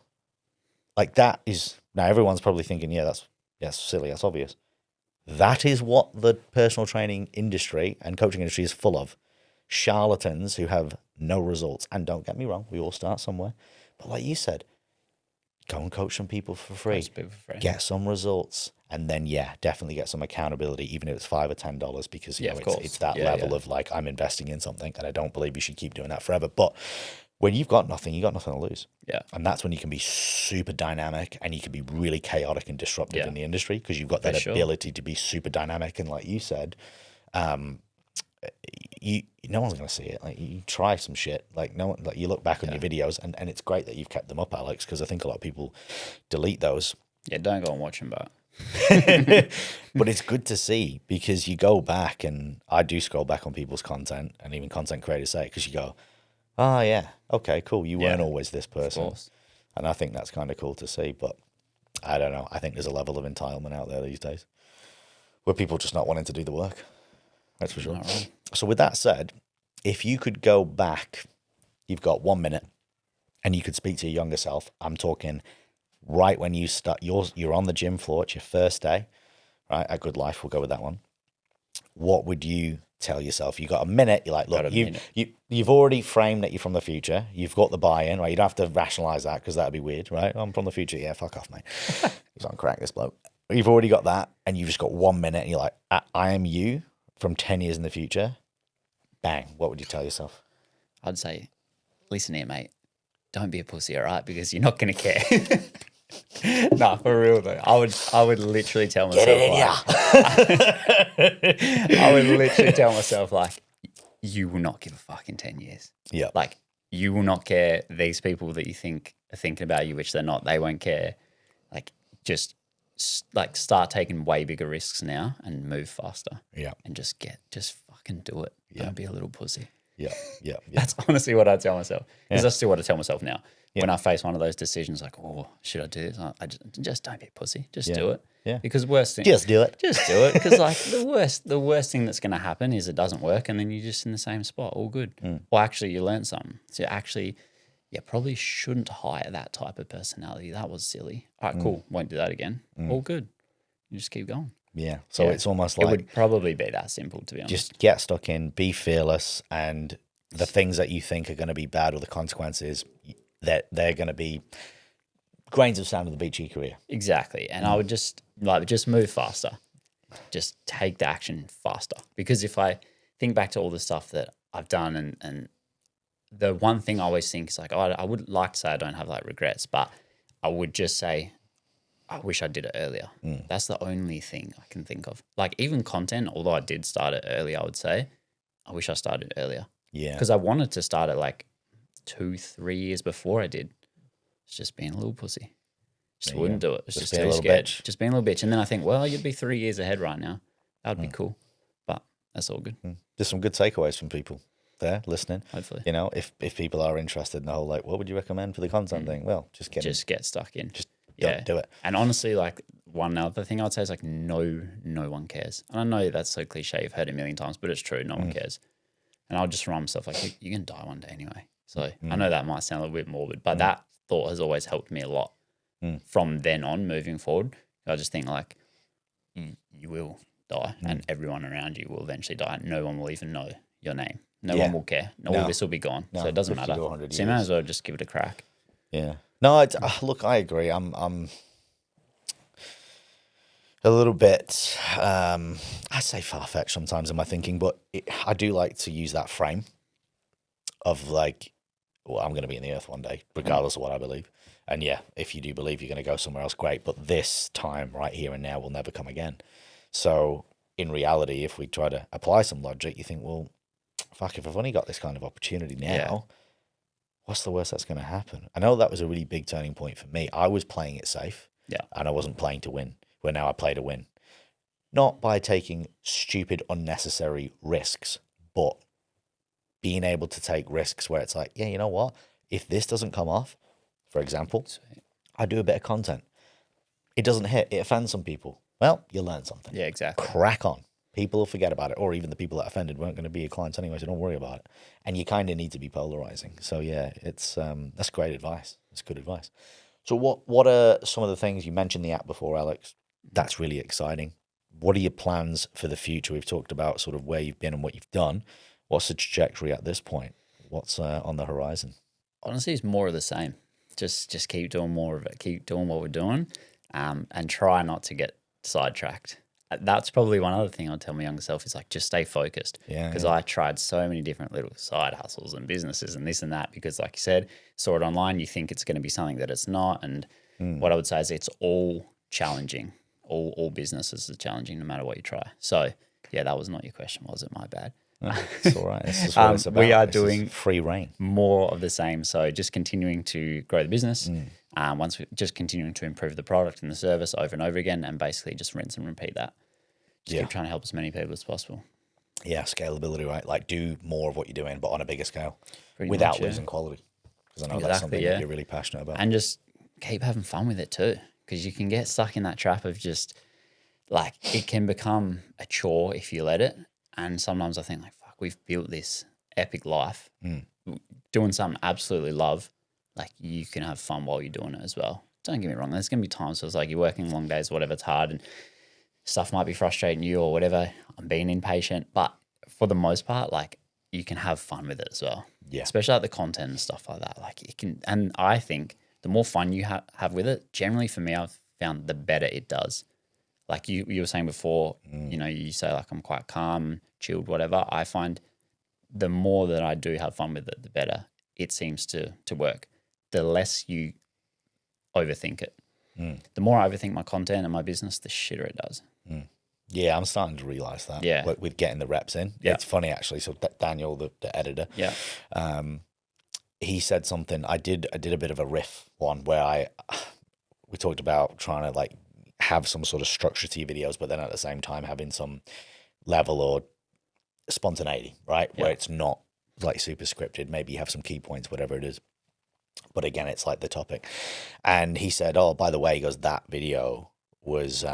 Like, that is, now everyone's probably thinking, yeah, that's silly, that's obvious. That is what the personal training industry and coaching industry is full of. Charlatans who have no results. And don't get me wrong, we all start somewhere. But like you said, go and coach some people for free. Get some results. And then, yeah, definitely get some accountability, even if it's $5 or $10, because you know it's that level of like, I'm investing in something, and I don't believe you should keep doing that forever. But when you've got nothing, you got nothing to lose.
Yeah.
And that's when you can be super dynamic and you can be really chaotic and disruptive in the industry, because you've got that ability to be super dynamic. And like you said, no one's going to see it. Like, you try some shit. Like, no one, like, you look back on your videos, and it's great that you've kept them up, Alex, because I think a lot of people delete those.
Yeah, don't go and watch them, but
but it's good to see, because you go back, and I do scroll back on people's content, and even content creators say it, because you go, oh yeah, okay, cool. You weren't always this person. And I think that's kind of cool to see. But I don't know. I think there's a level of entitlement out there these days where people just not wanting to do the work. That's for sure. So with that said, if you could go back, you've got 1 minute, and you could speak to your younger self. I'm talking right when you start, you're on the gym floor, it's your first day, right? A Good Life, we'll go with that one. What would you tell yourself? You got a minute. You're like, look, you've already framed that you're from the future. You've got the buy-in, right? You don't have to rationalize that, because that'd be weird, right? I'm from the future. Yeah, fuck off, mate. He's on crack, this bloke. You've already got that, and you've just got 1 minute, and you're like, I am you from 10 years in the future. Bang. What would you tell yourself?
I'd say, listen here, mate. Don't be a pussy, all right? Because you're not going to care. Nah, for real though. I would literally tell myself,
get it in
I would literally tell myself, like, you will not give a fuck in 10 years.
Yeah.
Like, you will not care. These people that you think are thinking about you, which they're not, they won't care. Like, just like start taking way bigger risks now and move faster.
Yeah.
And just fucking do it. Yeah. Don't be a little pussy.
Yeah.
That's honestly what I tell myself. Because
Yeah.
that's still what I tell myself now.
Yeah.
When I face one of those decisions, like, oh, should I do this? I just don't be a pussy. Just
Yeah.
do it.
Yeah.
Because worst thing,
Just do it.
just do it. Because like the worst thing that's going to happen is it doesn't work, and then you're just in the same spot. All good. Or actually, you learn something. So actually, yeah, probably shouldn't hire that type of personality. That was silly. All right, cool. Won't do that again. All good. You just keep going.
Yeah. So
Yeah.
it's almost
It
like
would probably be that simple, to be honest.
just get stuck in, be fearless, and the things that you think are going to be bad or the consequences, that they're going to be grains of sand on the beach of your career.
Exactly. And I would just move faster. Just take the action faster. Because if I think back to all the stuff that I've done and the one thing I always think is like, oh, I would like to say I don't have like regrets, but I would just say, I wish I did it earlier. That's the only thing I can think of. Like even content, although I did start it early, I would say, I wish I started earlier.
Yeah.
Because I wanted to start it like 2-3 years before I did. It's just being a little pussy. Just wouldn't do it. It's just
being a
too
little
scared.
bitch.
Just being a little bitch. And then I think, well, you'd be 3 years ahead right now. That would be cool. But that's all good.
Just some good takeaways from people there listening.
Hopefully.
You know, if people are interested in the whole, like, what would you recommend for the content thing? Well, just get
Stuck in.
Just
yeah.
don't do it.
And honestly, like one other thing I would say is like no one cares. And I know that's so cliche. You've heard it a million times, but it's true. No one cares. And I'll just remind myself like you're gonna die one day anyway. So I know that might sound a little bit morbid, but that thought has always helped me a lot from then on moving forward. I just think like you will die and everyone around you will eventually die. No one will even know your name. No one will care. All of this will be gone. So it doesn't
50
matter.
to 100
So you may
years.
as well just give it a crack.
Yeah. No, look, I agree. I'm a little bit, I say far-fetched sometimes in my thinking, but I do like to use that frame of like, well, I'm going to be in the earth one day, regardless of what I believe. And yeah, if you do believe you're going to go somewhere else, great. But this time right here and now will never come again. So in reality, if we try to apply some logic, you think, well, fuck, if I've only got this kind of opportunity now, what's the worst that's going to happen? I know that was a really big turning point for me. I was playing it safe.
Yeah.
And I wasn't playing to win, where now I play to win. Not by taking stupid, unnecessary risks, but being able to take risks where it's like, yeah, you know what? If this doesn't come off, for example, I do a bit of content. It doesn't hit. It offends some people. Well, you learn something.
Yeah, exactly.
Crack on. People will forget about it, or even the people that offended weren't going to be your clients anyway, so don't worry about it. And you kind of need to be polarizing. So yeah, it's that's great advice. It's good advice. So what are some of the things you mentioned the app before, Alex? That's really exciting. What are your plans for the future? We've talked about sort of where you've been and what you've done. What's the trajectory at this point? What's on the horizon?
Honestly, it's more of the same. Just keep doing more of it. Keep doing what we're doing, and try not to get sidetracked. That's probably one other thing I'll tell my younger self is like just stay focused.
Yeah.
Because I tried so many different little side hustles and businesses and this and that because, like you said, saw it online. You think it's going to be something that it's not. And what I would say is it's all challenging. All businesses are challenging no matter what you try. So yeah, that was not your question, was it? My bad.
It's all right. This is what it's about.
We are
This is
doing
free reign.
more of the same. So just continuing to grow the business. Once we just continuing to improve the product and the service over and over again, and basically just rinse and repeat that. Just keep trying to help as many people as possible.
Yeah, scalability, right? Like do more of what you're doing, but on a bigger scale,
Pretty
without
much, yeah.
losing quality. Because I know that's
Exactly,
something
yeah.
that you're really passionate about.
And just keep having fun with it too, because you can get stuck in that trap of just like it can become a chore if you let it. And sometimes I think like, fuck, we've built this epic life doing something I absolutely love. Like you can have fun while you're doing it as well. Don't get me wrong. There's going to be times where it's like you're working long days, whatever, it's hard and stuff might be frustrating you or whatever. I'm being impatient, but for the most part, like you can have fun with it as well.
Yeah.
Especially like the content and stuff like that. Like it can, and I think the more fun you have with it, generally for me, I've found the better it does. Like you were saying before, you know, you say like I'm quite calm, chilled, whatever. I find the more that I do have fun with it, the better it seems to work. The less you overthink it. The more I overthink my content and my business, the shitter it does.
Yeah, I'm starting to realize that.
Yeah.
With getting the reps in.
Yeah.
It's funny actually. So Daniel, the editor, he said something. I did a bit of a riff one where we talked about trying to like have some sort of structure to your videos, but then at the same time having some level or spontaneity, right?
Yeah.
Where it's not like super scripted. Maybe you have some key points, whatever it is. But again, it's like the topic. And he said, "Oh, by the way," he goes, "that video was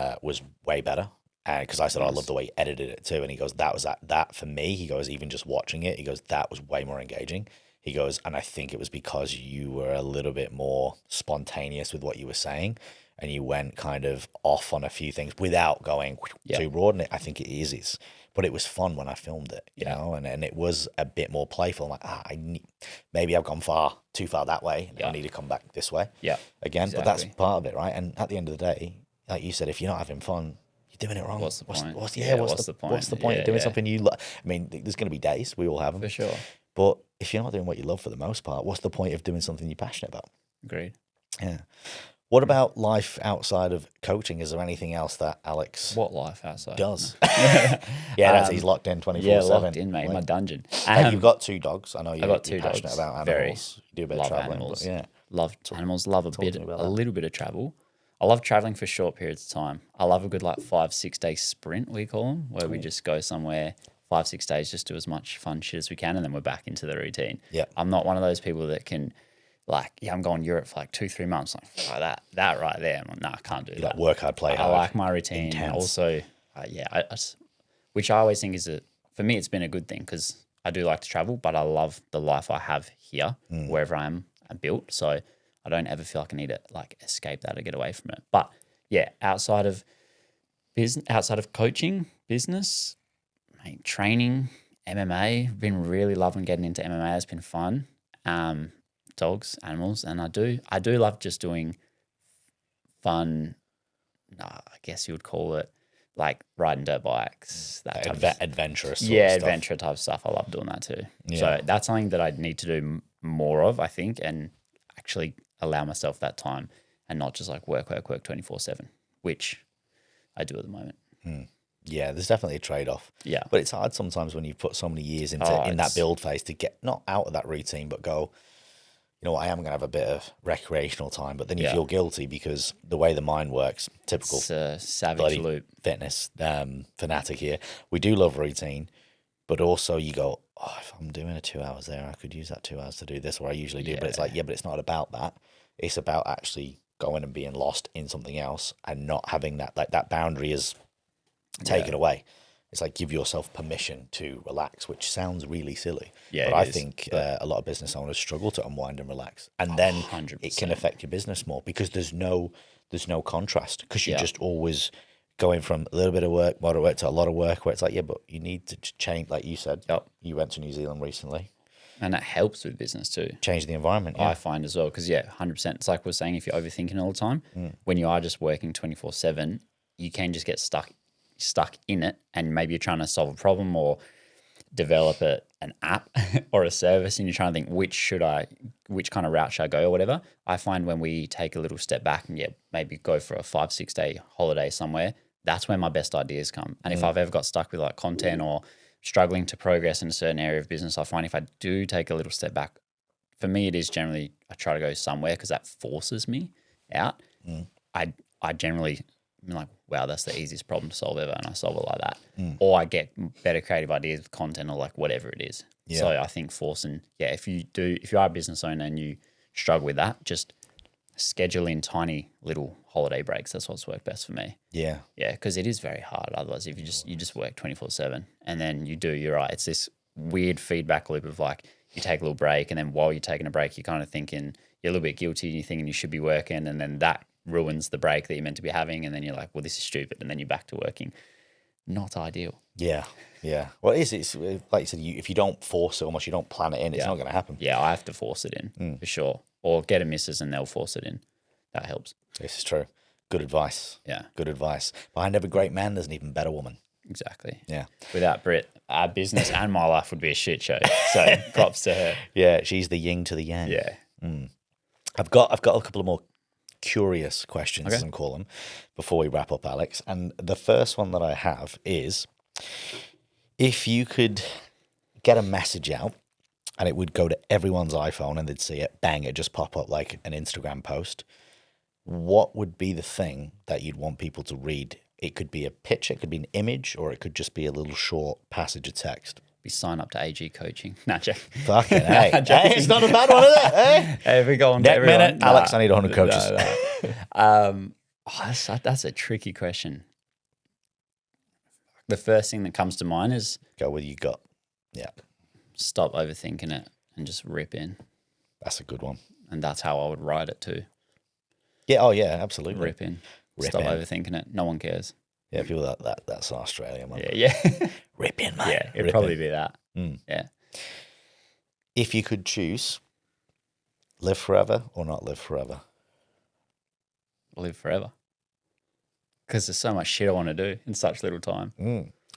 way better." Because I said, "Oh, I love the way you edited it too." And he goes, "That was that for me." He goes, "Even just watching it," he goes, "that was way more engaging." He goes, "And I think it was because you were a little bit more spontaneous with what you were saying, and you went kind of off on a few things without going too broad." And I think it is. But it was fun when I filmed it, you know, and it was a bit more playful. I'm like, maybe I've gone too far that way. And I need to come back this way again. Exactly. But that's part of it, right? And at the end of the day, like you said, if you're not having fun, you're doing it wrong.
What's the point?
What's the point? What's the point of doing something you love? I mean, there's going to be days, we all have them.
For sure.
But if you're not doing what you love for the most part, what's the point of doing something you're passionate about?
Agreed.
Yeah. What about life outside of coaching? Is there anything else that Alex
What life outside
does? He's locked in 24/7.
Yeah, locked in, mate. My dungeon.
You've got 2 dogs. I know you're passionate
dogs.
about animals. You do a bit of traveling.
Animals.
But
love animals. Love a little bit of travel. I love traveling for short periods of time. I love a good 5-6 day sprint, we call them, where we just go somewhere 5-6 days, just do as much fun shit as we can, and then we're back into the routine.
Yeah,
I'm not one of those people that can. I'm going Europe for 2-3 months. That right there. I'm like, nah, I can't do that.
Like work hard, play hard.
I like my routine.
Intense.
Also, which I always think for me, it's been a good thing because I do like to travel, but I love the life I have here, wherever I am built. So I don't ever feel like I need to escape that or get away from it. But yeah, outside of coaching, business, mate, training, MMA, I've been really loving getting into MMA. It's been fun. Dogs, animals, and I do love just doing fun. I guess you would call it riding dirt bikes, that type of
adventurous.
adventure type stuff. I love doing that too. Yeah. So that's something that I need to do more of, I think, and actually allow myself that time and not just work 24/7, which I do at the moment.
Yeah, there's definitely a trade-off.
Yeah,
but it's hard sometimes when you've put so many years in that build phase to get not out of that routine, but go, you know what, I am going to have a bit of recreational time, but then you feel guilty because the way the mind works, typical
it's a savage loop.
Fitness fanatic here. We do love routine, but also you go, oh, if I'm doing 2 hours there, I could use that 2 hours to do this, or I usually do. But it's but it's not about that. It's about actually going and being lost in something else and not having that, that boundary is taken away. It's give yourself permission to relax, which sounds really silly. Yeah, but I think a lot of business owners struggle to unwind and relax, and then 100%. It can affect your business more because there's no contrast because you're just always going from a little bit of work, moderate work to a lot of work. Where it's but you need to change, like you said. Yep. You went to New Zealand recently,
and that helps with business too.
Change the environment.
I find as well because 100%. It's like we're saying, if you're overthinking all the time, when you are just working 24/7, you can just get stuck in it, and maybe you're trying to solve a problem or develop an app or a service, and you're trying to think which kind of route should I go or whatever. I find when we take a little step back and maybe go for a 5-6 day holiday somewhere, that's when my best ideas come. And if I've ever got stuck with content or struggling to progress in a certain area of business, I find if I do take a little step back, for me it is generally I try to go somewhere because that forces me out. I generally I'm wow, that's the easiest problem to solve ever, and I solve it like that. Or I get better creative ideas with content or whatever it is. Yeah. So I think forcing, if you are a business owner and you struggle with that, just schedule in tiny little holiday breaks. That's what's worked best for me. Yeah. Yeah, because it is very hard. Otherwise, if you just work 24/7 and then you're right. It's this weird feedback loop of you take a little break, and then while you're taking a break, you're kind of thinking you're a little bit guilty and you're thinking you should be working, and then that ruins the break that you're meant to be having, and then you're well, this is stupid, and then you're back to working. Not ideal. Yeah. Well, it's like you said, if you don't force it, almost you don't plan it in, it's not going to happen. Yeah, I have to force it in for sure, or get a missus and they'll force it in. That helps. This is true. Good advice. Yeah, good advice. Behind every great man, there's an even better woman. Exactly. Yeah. Without Brit, our business and my life would be a shit show. So props to her. Yeah, she's the yin to the yang. Yeah. I've got a couple of more curious questions, as I'm calling them, before we wrap up, Alex. And the first one that I have is, if you could get a message out and it would go to everyone's iPhone and they'd see it, bang, it just pop up like an Instagram post, what would be the thing that you'd want people to read? It could be a picture, it could be an image, or it could just be a little short passage of text. be sign up to AG coaching. Nah, joke.
Fucking hey. Hey, it's not a bad one, is it? Hey?
Hey, if we go on to
Next
everyone,
minute, Alex, I need 100 coaches.
That's a tricky question. The first thing that comes to mind is
Go with you got. Yeah,
stop overthinking it and just rip in.
that's a good one.
And that's how I would write it too.
Yeah, oh yeah, absolutely.
Rip in.
Rip
Stop
in.
overthinking it. No one cares.
Yeah, people that's Australia, man.
Yeah.
Rip in, man.
Yeah, it'd
Rip
probably
in.
be that. Yeah.
If you could choose, live forever or not live forever?
Live forever. Because there's so much shit I want to do in such little time.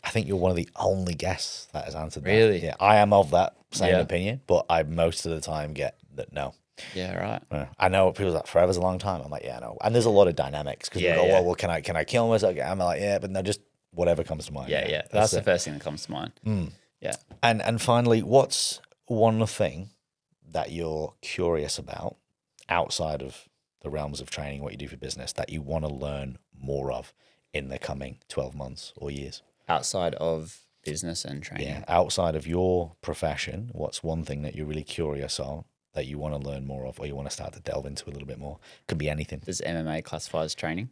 I think you're one of the only guests that has answered that.
Really?
Yeah, I am of that same
Yeah.
opinion, but I most of the time get that no.
Yeah, right.
I know people's like forever's a long time. I'm like, yeah, no. And there's a lot of dynamics because
Yeah,
we go,
yeah.
well, can I kill myself? I'm like, yeah, but no, just whatever comes to mind.
Yeah. That's the first thing that comes to mind. Yeah.
And finally, what's one thing that you're curious about outside of the realms of training, what you do for business, that you want to learn more of in the coming 12 months or years?
Outside of business and training.
Yeah, outside of your profession, what's one thing that you're really curious on that you want to learn more of or you want to start to delve into a little bit more? Could be anything.
Does MMA classify as training?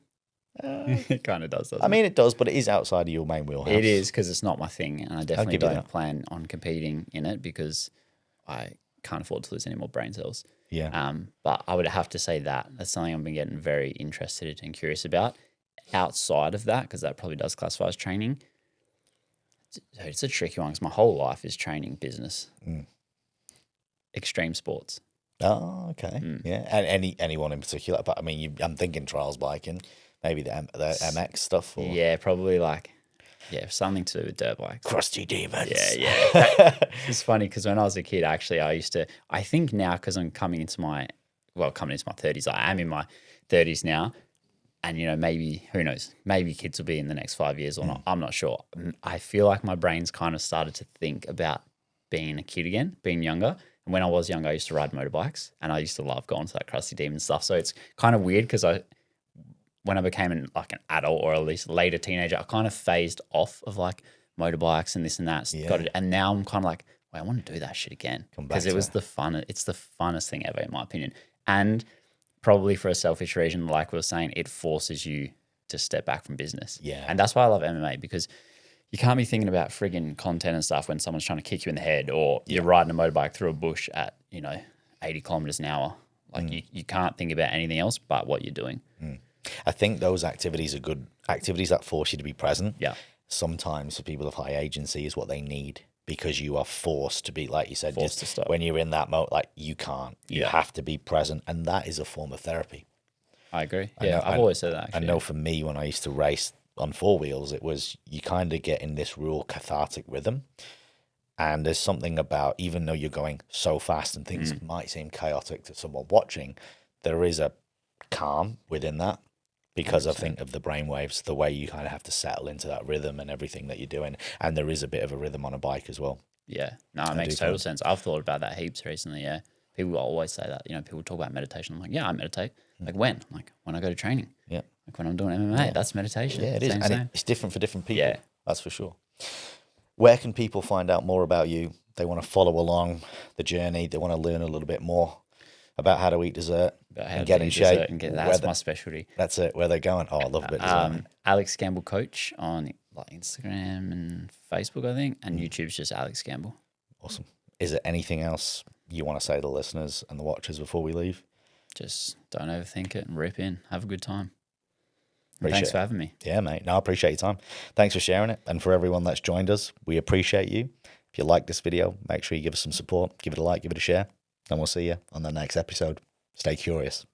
It kind of does, doesn't
I mean, it does, but it is outside of your main wheelhouse.
it is because it's not my thing. And I definitely
give you
don't
that.
plan on competing in it because I can't afford to lose any more brain cells.
Yeah.
But I would have to say that's something I've been getting very interested and curious about. Outside of that, because that probably does classify as training, it's a tricky one because my whole life is training business. Extreme sports.
Oh, okay. Yeah. And anyone in particular? But I mean, I'm thinking trials biking, maybe the MX stuff. Or
Yeah, probably something to do with dirt bikes.
Crusty Demons.
Yeah. It's funny because when I was a kid, actually, I think now because I'm coming into my 30s, I am in my 30s now. And, maybe, who knows, maybe kids will be in the next 5 years or not. I'm not sure. I feel like my brain's kind of started to think about being a kid again, being younger. And when I was younger, I used to ride motorbikes and I used to love going to that Crusty Demon stuff. So it's kind of weird because when I became an adult or at least later teenager, I kind of phased off of like motorbikes and this and that.
Yeah.
And now I'm kind of like, wait, I want to do that shit again because it was it's the funnest thing ever in my opinion. And probably for a selfish reason, like we were saying, it forces you to step back from business.
Yeah.
And that's why I love MMA because you can't be thinking about friggin' content and stuff when someone's trying to kick you in the head or you're riding a motorbike through a bush at, 80 kilometers an hour. Like you can't think about anything else but what you're doing.
I think those activities are good activities that force you to be present.
Yeah.
Sometimes for people of high agency is what they need because you are forced to be, like you said,
Forced to stop.
when you're in that mode, like you can't. You have to be present, and that is a form of therapy.
I agree. I've always said that, actually.
I know for me, when I used to race on four wheels, it was you kind of get in this real cathartic rhythm. And there's something about, even though you're going so fast and things might seem chaotic to someone watching, there is a calm within that because 100%. I think of the brainwaves, the way you kind of have to settle into that rhythm and everything that you're doing. And there is a bit of a rhythm on a bike as well.
Yeah. No, it makes total sense. I've thought about that heaps recently, yeah. People always say that. People talk about meditation. I'm like, yeah, I meditate. Like when? I'm like, when I go to training.
Yeah.
Like when I'm doing MMA, that's meditation.
Yeah, it is.
Same.
And it's different for different people.
Yeah.
That's for sure. Where can people find out more about you? They want to follow along the journey. They want to learn a little bit more about how to eat dessert and get in shape.
That's my specialty.
That's it. Where they're going. Oh, I love a bit of dessert.
Alex Gamble Coach on Instagram and Facebook, I think, and YouTube's just Alex Gamble.
Awesome. Is there anything else you want to say to the listeners and the watchers before we leave?
Just don't overthink it and rip in. Have a good time.
Thanks
for having me.
Yeah, mate. No, I appreciate your time. Thanks for sharing it. And for everyone that's joined us, we appreciate you. If you like this video, make sure you give us some support. Give it a like, give it a share. And we'll see you on the next episode. Stay curious.